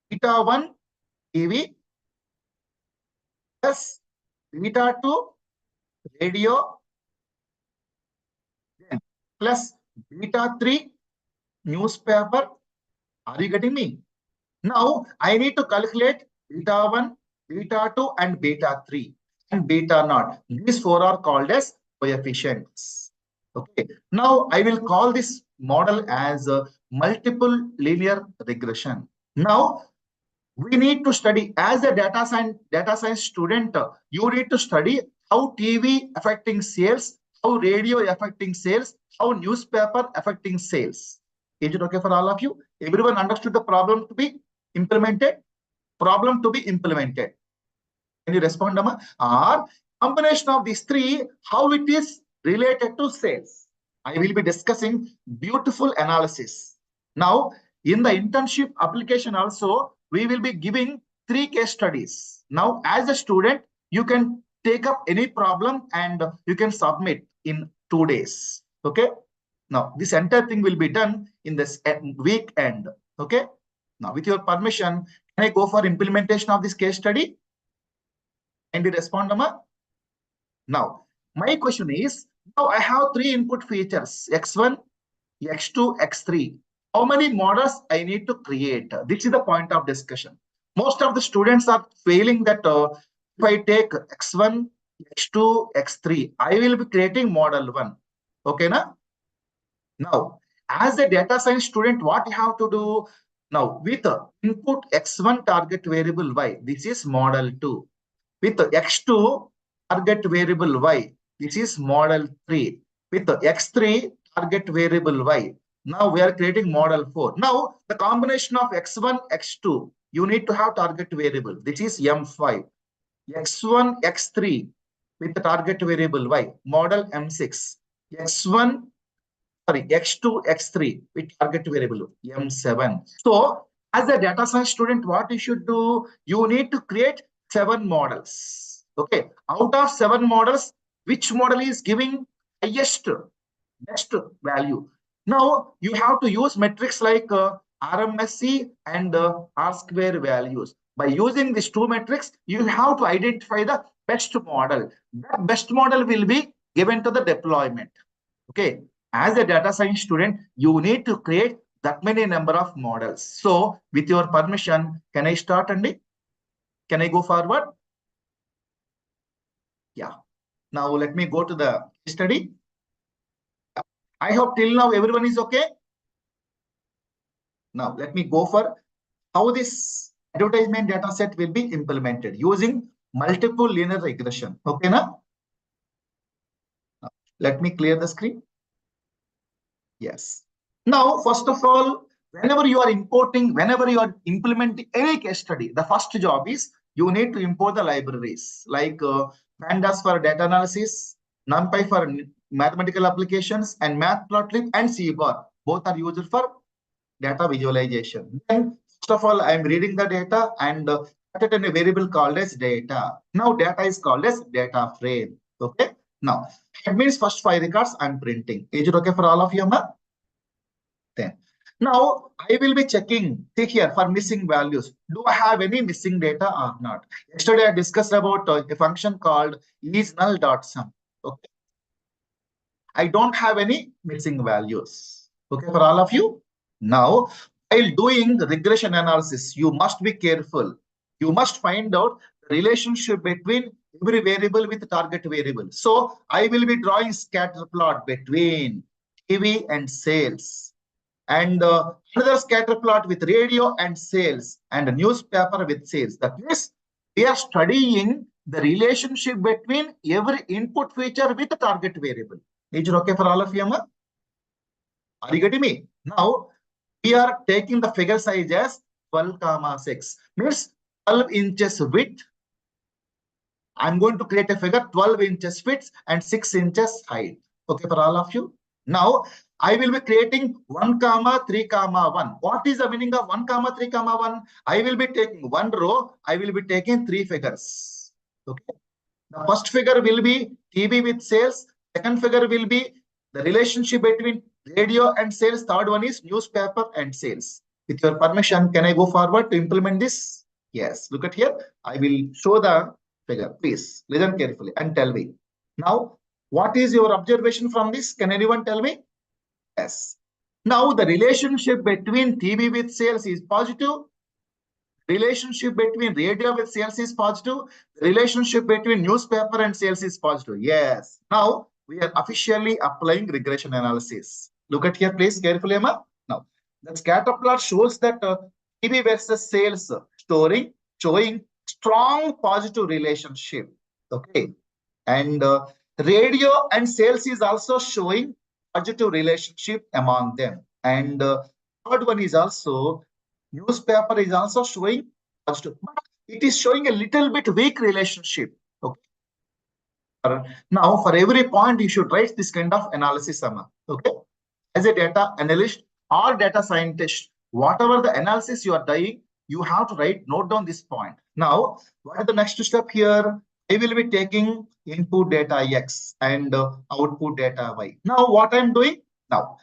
beta 1 TV plus beta 2 radio plus beta 3 newspaper. Are you getting me? Now I need to calculate beta 1, beta 2, and beta 3 and beta naught. These four are called as coefficients. Okay. Now I will call this model as a multiple linear regression. Now we need to study as a data science student. You need to study how TV affecting sales, how radio affecting sales, how newspaper affecting sales. Is it okay for all of you? Everyone understood the problem to be implemented? Problem to be implemented. Can you respond, Amma? Or combination of these three, how it is related to sales. I will be discussing beautiful analysis. Now, in the internship application also, we will be giving 3 case studies. Now, as a student, you can take up any problem and you can submit in 2 days. Okay. Now, this entire thing will be done in this weekend. Okay. Now, with your permission, can I go for implementation of this case study? And you respond, Amma? Now, my question is, now I have 3 input features, X1, X2, X3. How many models I need to create? This is the point of discussion. Most of the students are failing that if I take X1, X2, X3, I will be creating model 1. Okay, na? Now, as a data science student, what you have to do? Now, with input X1 target variable Y, this is model 2. With X2 target variable Y, this is model 3. With X3 target variable Y, now we are creating model 4. Now, the combination of X1, X2, you need to have target variable. This is M5. X1, X3 with the target variable Y, model M6. X1, sorry, X2, X3 with target variable M7. So, as a data science student, what you should do? You need to create 7 models. Okay. Out of 7 models, which model is giving highest best value? Now, you have to use metrics like RMSE and R-square values. By using these 2 metrics, you have to identify the best model. That best model will be given to the deployment. Okay. As a data science student, you need to create that many number of models. So, with your permission, can I start, Andy? Can I go forward? Yeah. Now, let me go to the study. I hope till now everyone is okay. Now, let me go for how this advertisement data set will be implemented using multiple linear regression. Okay, now? Let me clear the screen. Yes. Now, first of all, whenever you are implementing any case study, the first job is you need to import the libraries like pandas for data analysis, numpy for mathematical applications, and matplotlib and cbar. Both are used for data visualization. Then, first of all, I am reading the data and put it in a variable called as data. Now, data is called as data frame. Okay. Now, it means first 5 records I'm printing. Is it okay for all of you, ma? Then, now I will be checking, see here, for missing values. Do I have any missing data or not? Yesterday, I discussed about a function called isNull.sum. Okay. I don't have any missing values. Okay, for all of you. Now, while doing regression analysis, you must be careful. You must find out the relationship between every variable with target variable. So I will be drawing scatter plot between TV and sales, and another scatter plot with radio and sales, and a newspaper with sales. That means we are studying the relationship between every input feature with the target variable. Is it okay for all of you? Are you getting me? Now we are taking the figure size as 12, 6. Means 12 inches width. I'm going to create a figure 12 inches width and 6 inches height. Okay, for all of you. Now I will be creating 1, 3, 1. What is the meaning of 1, 3, 1? I will be taking one row. I will be taking 3 figures. Okay. The first figure will be TV with sales. Second figure will be the relationship between radio and sales. Third one is newspaper and sales. With your permission, can I go forward to implement this? Yes. Look at here. I will show the figure. Please listen carefully and tell me. Now, what is your observation from this? Can anyone tell me? Yes. Now, the relationship between TV with sales is positive. Relationship between radio with sales is positive. Relationship between newspaper and sales is positive. Yes. Now we are officially applying regression analysis. Look at here, please, carefully, Emma. Now the scatter plot shows that TV versus sales showing strong positive relationship. Okay, and radio and sales is also showing positive relationship among them. And third one is also newspaper is also showing positive, but it is showing a little bit weak relationship. Okay. Now, for every point, you should write this kind of analysis, Amma. Okay. As a data analyst or data scientist, whatever the analysis you are doing, you have to note down this point. Now, what is the next step here? I will be taking input data X and output data Y. Now, what I'm doing now?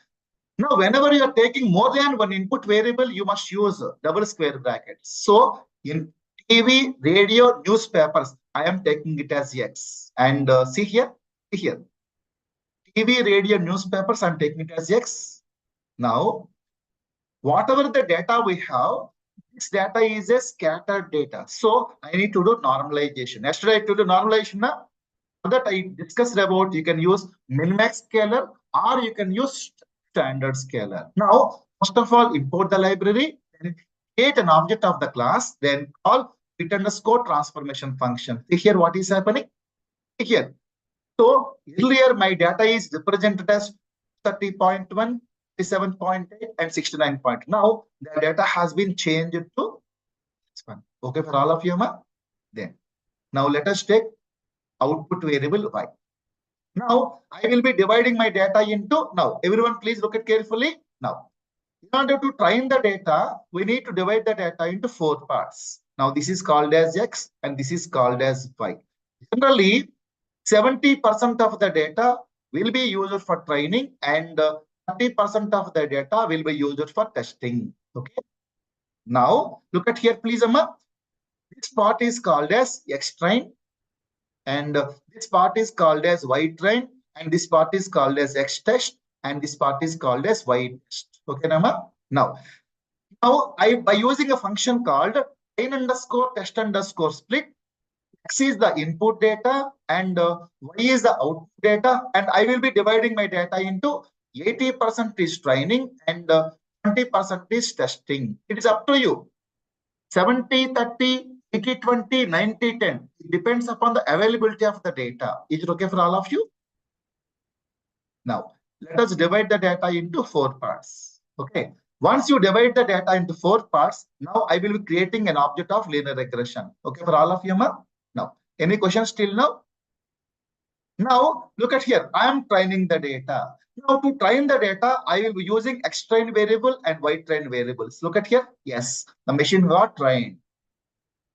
Now, whenever you are taking more than one input variable, you must use double square brackets. So, in TV, radio, newspapers, I am taking it as X. And see here, TV, radio, newspapers, I'm taking it as X. Now, whatever the data we have, this data is a scattered data. So, I need to do normalization. Yesterday, I told you normalization. Now, that I discussed about, you can use min-max scalar or you can use standard scalar. Now, first of all, import the library, then create an object of the class, then call fit_transformation function. See here what is happening? See here. So earlier my data is represented as 30.1, 57.8, and 69. Now the data has been changed to this one. Okay, for all of you, then. Now let us take output variable Y. Now, I will be dividing my data into, now, everyone please look at carefully. Now, in order to train the data, we need to divide the data into 4 parts. Now, this is called as X and this is called as Y. Generally, 70% of the data will be used for training and 30% of the data will be used for testing. Okay. Now, look at here, please, Amma. This part is called as X train. And this part is called as Y train, and this part is called as X test, and this part is called as Y test. Okay, Nama? Now by using a function called train_test_split, X is the input data and Y is the output data, and I will be dividing my data into 80% is training and 20% is testing. It is up to you. 70, 30, 80, 20, 90, 10. It depends upon the availability of the data. Is it okay for all of you? Now, let us divide the data into 4 parts. Okay. Once you divide the data into 4 parts, now I will be creating an object of linear regression. Okay, for all of you, ma? Now, any questions till now? Now, look at here. I am training the data. Now, to train the data, I will be using X train variable and Y train variables. Look at here. Yes, the machine got trained.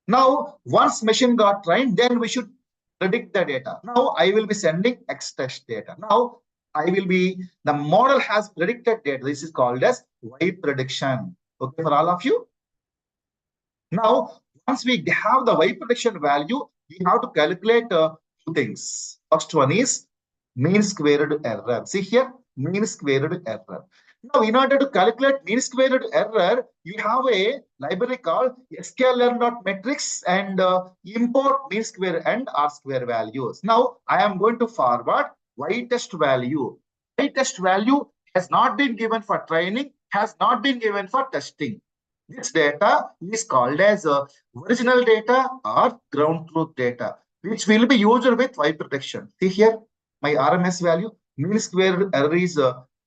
Now, once machine got trained, then we should predict the data. Now, I will be sending X test data. Now, the model has predicted data. This is called as Y prediction. Okay, for all of you. Now, once we have the Y prediction value, we have to calculate 2 things. First one is mean squared error. See here, mean squared error. Now, in order to calculate mean squared error, you have a library called sklearn.metrics and import mean square and r square values. Now, I am going to forward y test value. Y test value has not been given for training, has not been given for testing. This data is called as original data or ground truth data, which will be used with Y protection. See here, my RMS value, mean square error is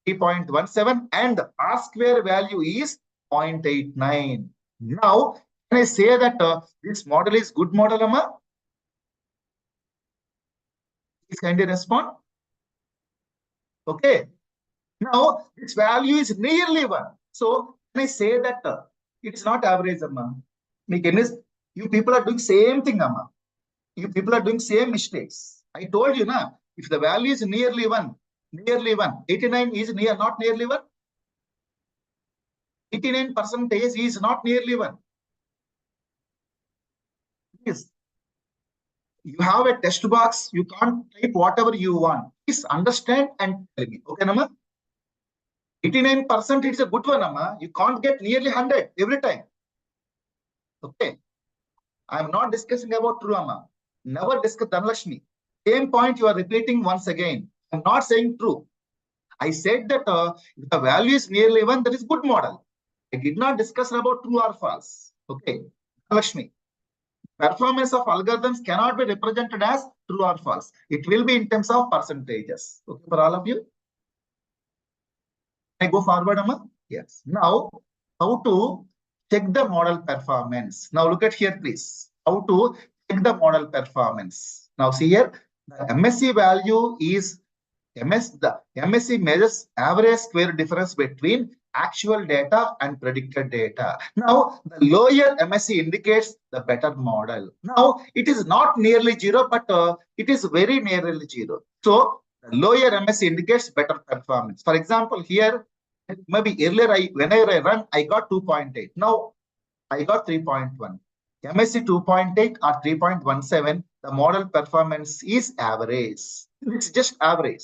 3.17 and R square value is 0.89. Now, can I say that this model is good model, Amma? Please kindly respond. Okay. Now, its value is nearly 1. So, can I say that it's not average, Amma? You people are doing same thing, Amma. You people are doing same mistakes. I told you, na, if the value is nearly 1, 89 is not nearly 1. 89% is not nearly 1. Yes. You have a text box, you can't type whatever you want. Please understand and tell me. Okay, Nama? 89% is a good one, Nama. You can't get nearly 100 every time. Okay. I am not discussing about true, Amma. Never discuss Dhanlakshmi. Same point you are repeating once again. I'm not saying true. I said that if the value is nearly 1, that is good model. I did not discuss about true or false. Okay. Dhanlakshmi. Performance of algorithms cannot be represented as true or false. It will be in terms of percentages. Okay, for all of you. Can I go forward, Amma? Yes. Now, how to check the model performance? Now, look at here, please. How to check the model performance? Now, see here, the MSE value is the MSE measures average square difference between actual data and predicted data. Now, the lower MSE indicates the better model. Now, it is not nearly 0, but it is very nearly 0. So, the lower MSE indicates better performance. For example, here, maybe earlier, whenever I run, I got 2.8. Now, I got 3.1. MSE 2.8 or 3.17, the model performance is average. It's just average.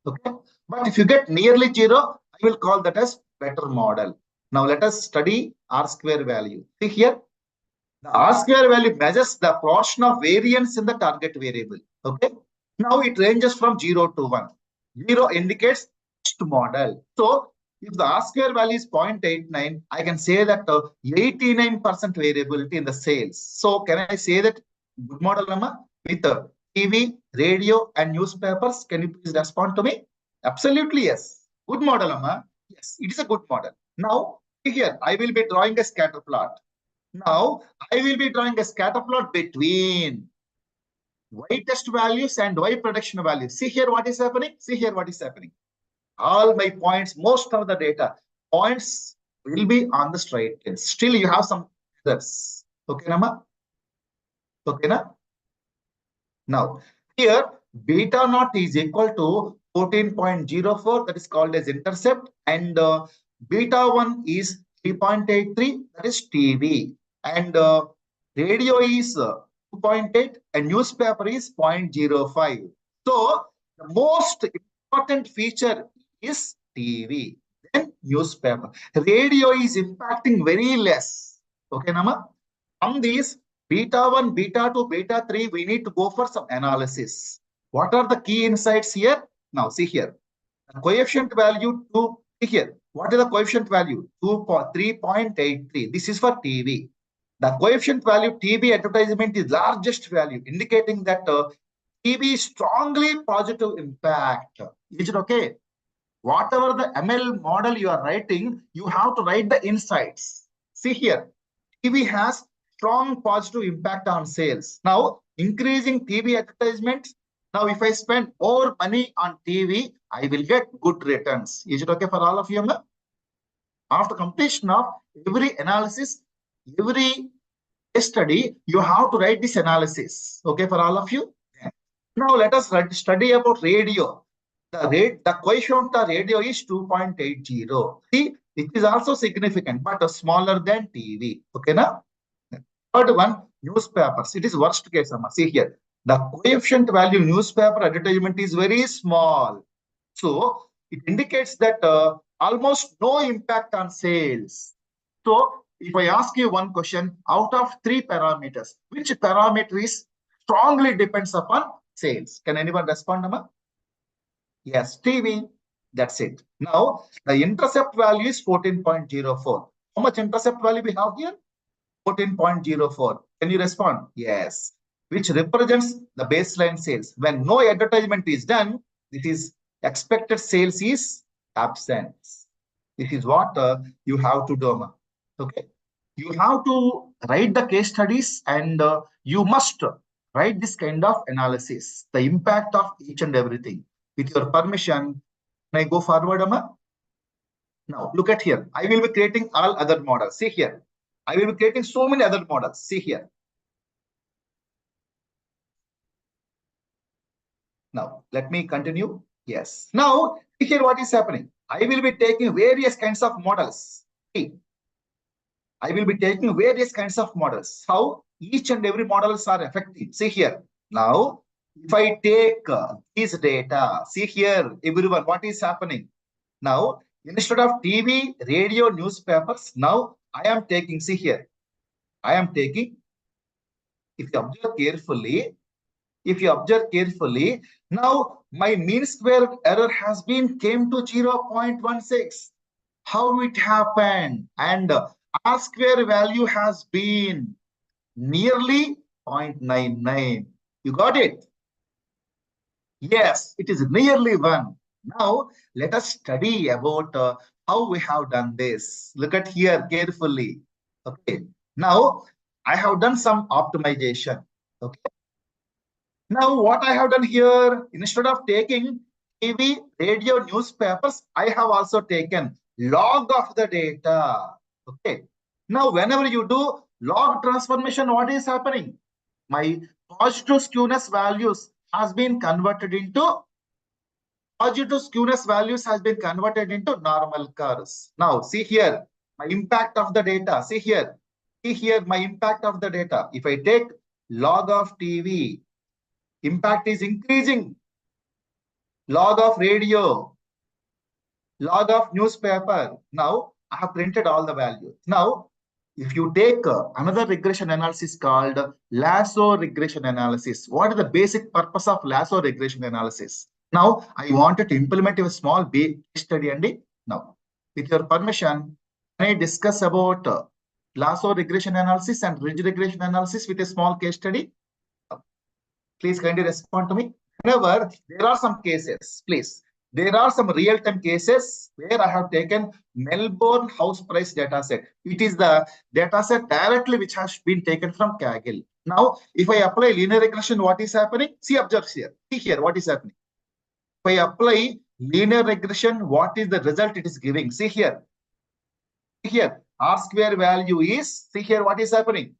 Okay. But if you get nearly 0, I will call that as better model. Now let us study R square value. See here, the R square value measures the portion of variance in the target variable. Okay. Now it ranges from 0 to 1. 0 indicates best model. So if the R square value is 0.89, I can say that 89% variability in the sales. So can I say that good model, Nama, with TV, radio, and newspapers? Can you please respond to me? Absolutely, yes. Good model, Amma. Yes, it is a good model. Now, here, I will be drawing a scatter plot. Now, I will be drawing a scatter plot between Y test values and Y prediction values. See here what is happening? See here what is happening. All my points, most of the data points will be on the straight line. Still, you have some errors. Okay, Nama? Okay, na? Now, here, beta naught is equal to 14.04, that is called as intercept, and beta 1 is 3.83, that is TV, and radio is 2.8 and newspaper is 0.05. So, the most important feature is TV, then newspaper. Radio is impacting very less. Okay, Nama? From these, beta 1, beta 2, beta 3, we need to go for some analysis. What are the key insights here? Now, see here. The coefficient value 2, see here. What is the coefficient value? 3.83. This is for TV. The coefficient value TV advertisement is largest value, indicating that TV is strongly positive impact. Is it okay? Whatever the ML model you are writing, you have to write the insights. See here. TV has strong positive impact on sales. Now, increasing TV advertisements. Now, if I spend more money on TV, I will get good returns. Is it okay for all of you? After completion of every analysis, every study, you have to write this analysis. Okay for all of you? Now, let us study about radio. The coefficient of radio is 2.80. See, it is also significant, but smaller than TV. Okay, now? Third one, newspapers. It is worst case. See here. The coefficient value newspaper advertisement is very small. So, it indicates that almost no impact on sales. So if I ask you one question, out of 3 parameters, which parameter is strongly depends upon sales? Can anyone respond, Amma? Yes, TV. That's it. Now, the intercept value is 14.04. How much intercept value we have here? 14.04. Can you respond? Yes. Which represents the baseline sales. When no advertisement is done, this is expected sales is absent. This is what you have to do. Okay. You have to write the case studies and you must write this kind of analysis, the impact of each and everything. With your permission, can I go forward, Amma? Now, look at here. I will be creating all other models. See here. I will be creating so many other models. See here. Now, let me continue. Yes. Now, see here what is happening. I will be taking various kinds of models. See, I will be taking various kinds of models. How each and every models are effective. See here. Now, if I take these data, see here, everyone, what is happening? Now, instead of TV, radio, newspapers, now I am taking, see here, I am taking, if you observe carefully, now my mean square error has been came to 0.16. How it happened? And R square value has been nearly 0.99. You got it? Yes, it is nearly 1. Now, let us study about how we have done this. Look at here carefully. Okay. Now, I have done some optimization. Okay. Now, what I have done here, instead of taking TV, radio, newspapers, I have also taken log of the data. Okay. Now, whenever you do log transformation, what is happening? My positive skewness values has been converted into normal curves. Now, see here, my impact of the data. See here, my impact of the data. If I take log of TV, impact is increasing. Log of radio, log of newspaper. Now, I have printed all the values. Now, if you take another regression analysis called lasso regression analysis, what is the basic purpose of lasso regression analysis? Now, I wanted to implement a small case study. And now, with your permission, can I discuss about lasso regression analysis and ridge regression analysis with a small case study? Please kindly respond to me. However, there are some cases, please. There are some real-time cases where I have taken Melbourne house price data set. It is the data set directly which has been taken from Kaggle. Now, if I apply linear regression, what is happening? See, observe here. See here, what is happening? If I apply linear regression, what is the result it is giving? See here. See here, R square value is, see here, what is happening?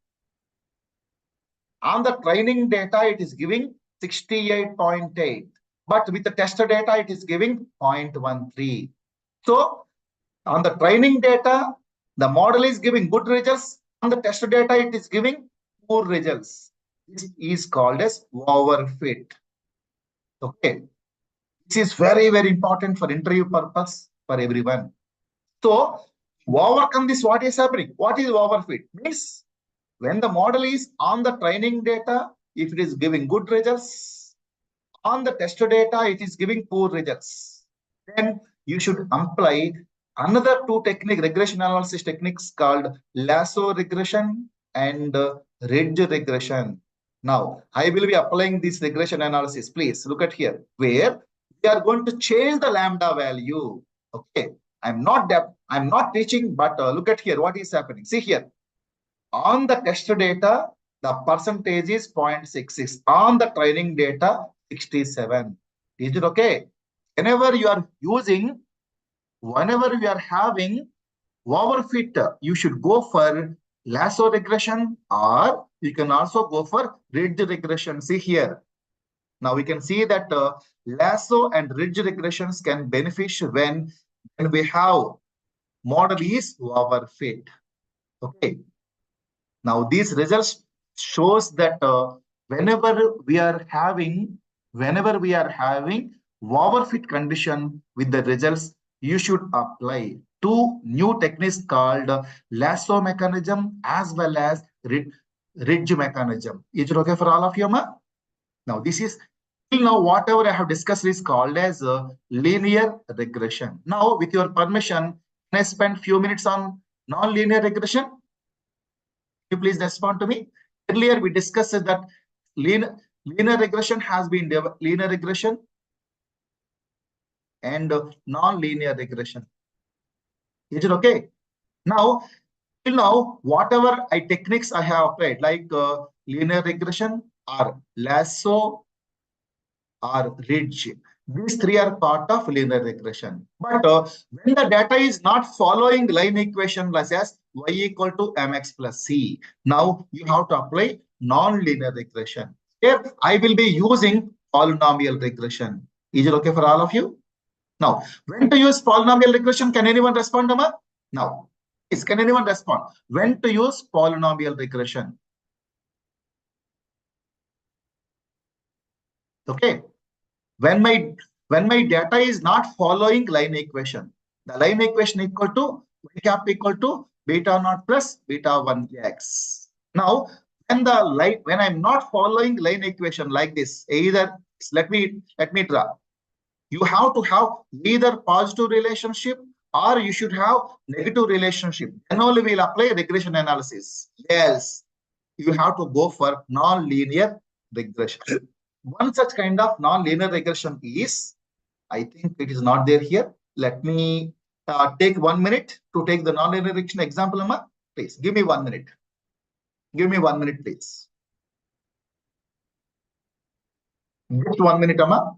On the training data, it is giving 68.8. But with the test data, it is giving 0.13. So, on the training data, the model is giving good results. On the test data, it is giving poor results. This is called as overfit. Okay. This is very, very important for interview purpose for everyone. So, to overcome this, what is happening? What is overfit? Means when the model is on the training data, if it is giving good results, on the test data, it is giving poor results. Then you should apply another two regression analysis techniques called lasso regression and ridge regression. Now, I will be applying this regression analysis. Please look at here, where we are going to change the lambda value. Okay, I'm not teaching, but look at here, what is happening. See here, on the test data, the percentage is 0.66. On the training data, 67. Is it okay? Whenever you are having overfit, you should go for lasso regression, or you can also go for ridge regression. See here. Now we can see that lasso and ridge regressions can benefit when we have model is overfit. Okay. Now these results shows that whenever we are having overfit condition with the results you should apply two new techniques called lasso mechanism as well as ridge mechanism. Is it okay for all of you, ma? Now, this is till now whatever I have discussed is called as linear regression. Now, with your permission, can I spend few minutes on non-linear regression? Can you please respond to me? Earlier, we discussed that linear regression has been linear regression and non-linear regression. Is it okay? Now, till now, whatever techniques I have applied, like linear regression or lasso or ridge, these three are part of linear regression. But when the data is not following line equation such as y equal to mx plus c, now you have to apply non-linear regression. Here, I will be using polynomial regression. Is it okay for all of you? Now, when to use polynomial regression? Can anyone respond, Amma? Now, can anyone respond? When to use polynomial regression? Okay. When my data is not following line equation, the line equation equal to y cap equal to beta naught plus beta 1 x. Now, when I'm not following line equation like this, either let me draw. You have to have either positive relationship or you should have negative relationship. Then only we'll apply regression analysis. Yes, you have to go for non-linear regression. One such kind of non-linear regression is, I think it is not there here. Let me take 1 minute to take the non-linear regression example, Amma. Please give me 1 minute. Give me 1 minute, please. Just 1 minute, Amma.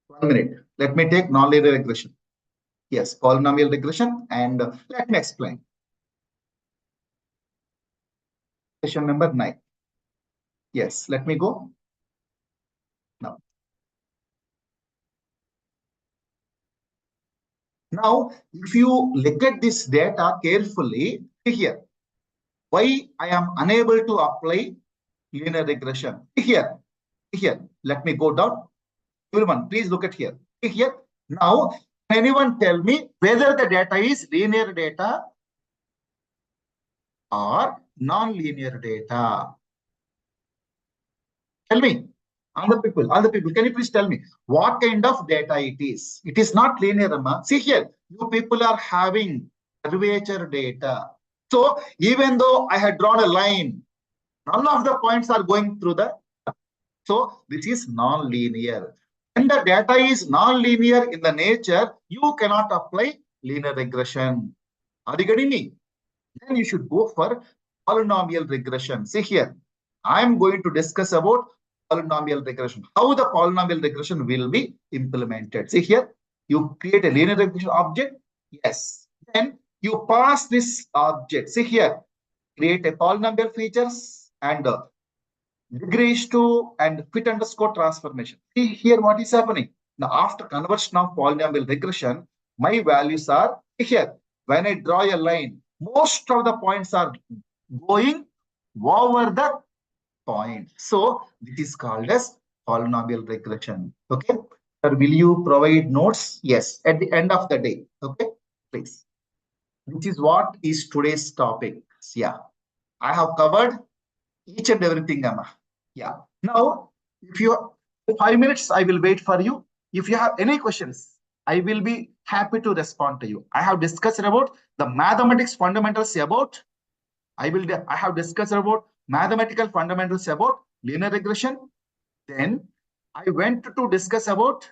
One minute. Let me take non-linear regression. Yes, polynomial regression, and let me explain. Question number 9. Yes, let me go now. Now, if you look at this data carefully, here, why I am unable to apply linear regression? Here, let me go down. Everyone, please look at here. Here, now, can anyone tell me whether the data is linear data or non-linear data? Tell me. All the people, can you please tell me what kind of data it is? It is not linear, Amma. See here, you people are having curvature data. So even though I had drawn a line, none of the points are going through the. So this is non-linear. When the data is non-linear in the nature, you cannot apply linear regression. Are you getting me? Then you should go for polynomial regression. See here, I'm going to discuss about polynomial regression. How the polynomial regression will be implemented. See here, you create a linear regression object. Yes. Then you pass this object. See here, create a polynomial features and degree to and fit underscore transformation. See here what is happening. Now after conversion of polynomial regression, my values are here. When I draw a line, most of the points are going over the point. So this is called as polynomial regression. Okay. Sir, will you provide notes? Yes, at the end of the day. Okay, please. This is what is today's topic. Yeah, I have covered each and everything, Amma. Yeah. Now, if you 5 minutes, I will wait for you. If you have any questions, I will be happy to respond to you. I have discussed about the mathematics fundamentals about. I have discussed about mathematical fundamentals about linear regression. Then I went to discuss about.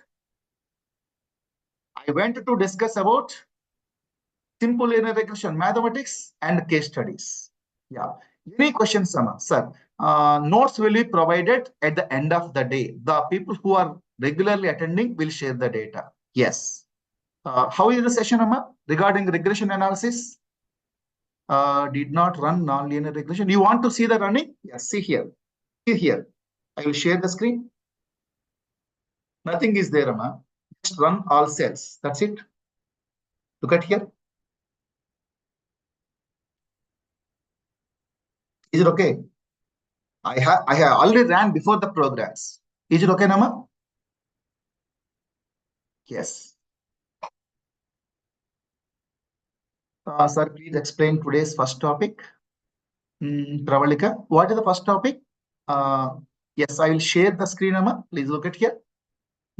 Simple linear regression mathematics and case studies. Yeah. Any questions, Sama? Sir? Notes will be provided at the end of the day. The people who are regularly attending will share the data. Yes. How is the session, Amma, regarding regression analysis? Did not run non-linear regression. You want to see the running? Yes. See here. See here. I will share the screen. Nothing is there, Amma. Just run all cells. That's it. Look at here. Is it okay? I have already ran before the progress. Is it okay, Nama? Yes. Sir, please explain today's first topic. Pravalika, what is the first topic? Yes, I will share the screen, Amma. Please look at here.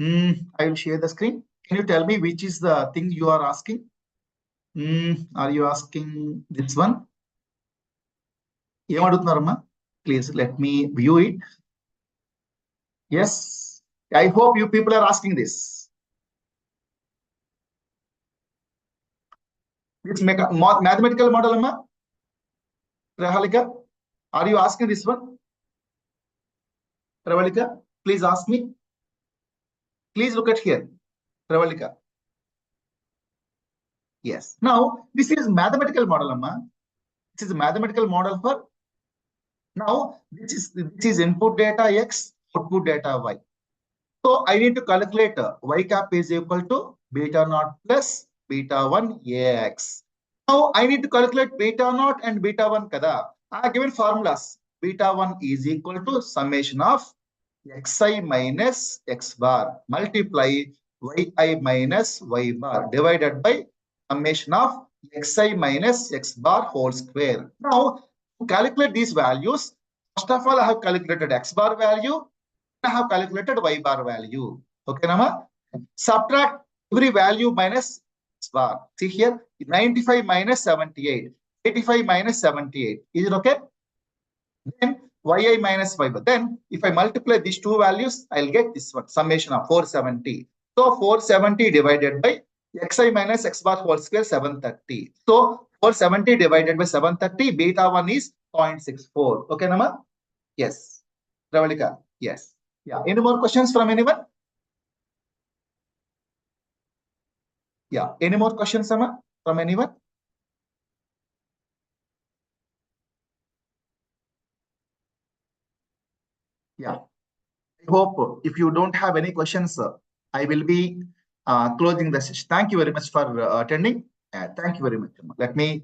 I will share the screen. Can you tell me which is the thing you are asking? Are you asking this one? ఏమడుగుతున్నారమ్మా? Please let me view it. Yes, I hope you people are asking this. This mathematical model, Amma? Prahalika, are you asking this one? Pravalika, please ask me. Please look at here. Pravalika. Yes. Now, this is mathematical model, Amma. This is a mathematical model for now. This is input data X, output data Y. So I need to calculate Y cap is equal to beta naught plus beta 1 AX. Now I need to calculate beta naught and beta 1 kada. I have given formulas. Beta 1 is equal to summation of xi minus x bar multiply yi minus y bar divided by summation of xi minus x bar whole square. Now, to calculate these values, first of all, I have calculated x bar value. I have calculated y bar value. Okay, Nama? Subtract every value minus x bar. See here, 95 minus 78, 85 minus 78. Is it okay? Then yi minus y bar. Then if I multiply these two values, I'll get this one, summation of 470. So 470 divided by xi minus x bar whole square 730. So 470 divided by 730, beta 1 is 0.64. Okay, Nama? Yes. Ravalika, yes. Yeah. Any more questions from anyone? Yeah. Any more questions, Sama, from anyone? Yeah. I hope if you don't have any questions, I will be closing the session. Thank you very much for attending. Thank you very much. Let me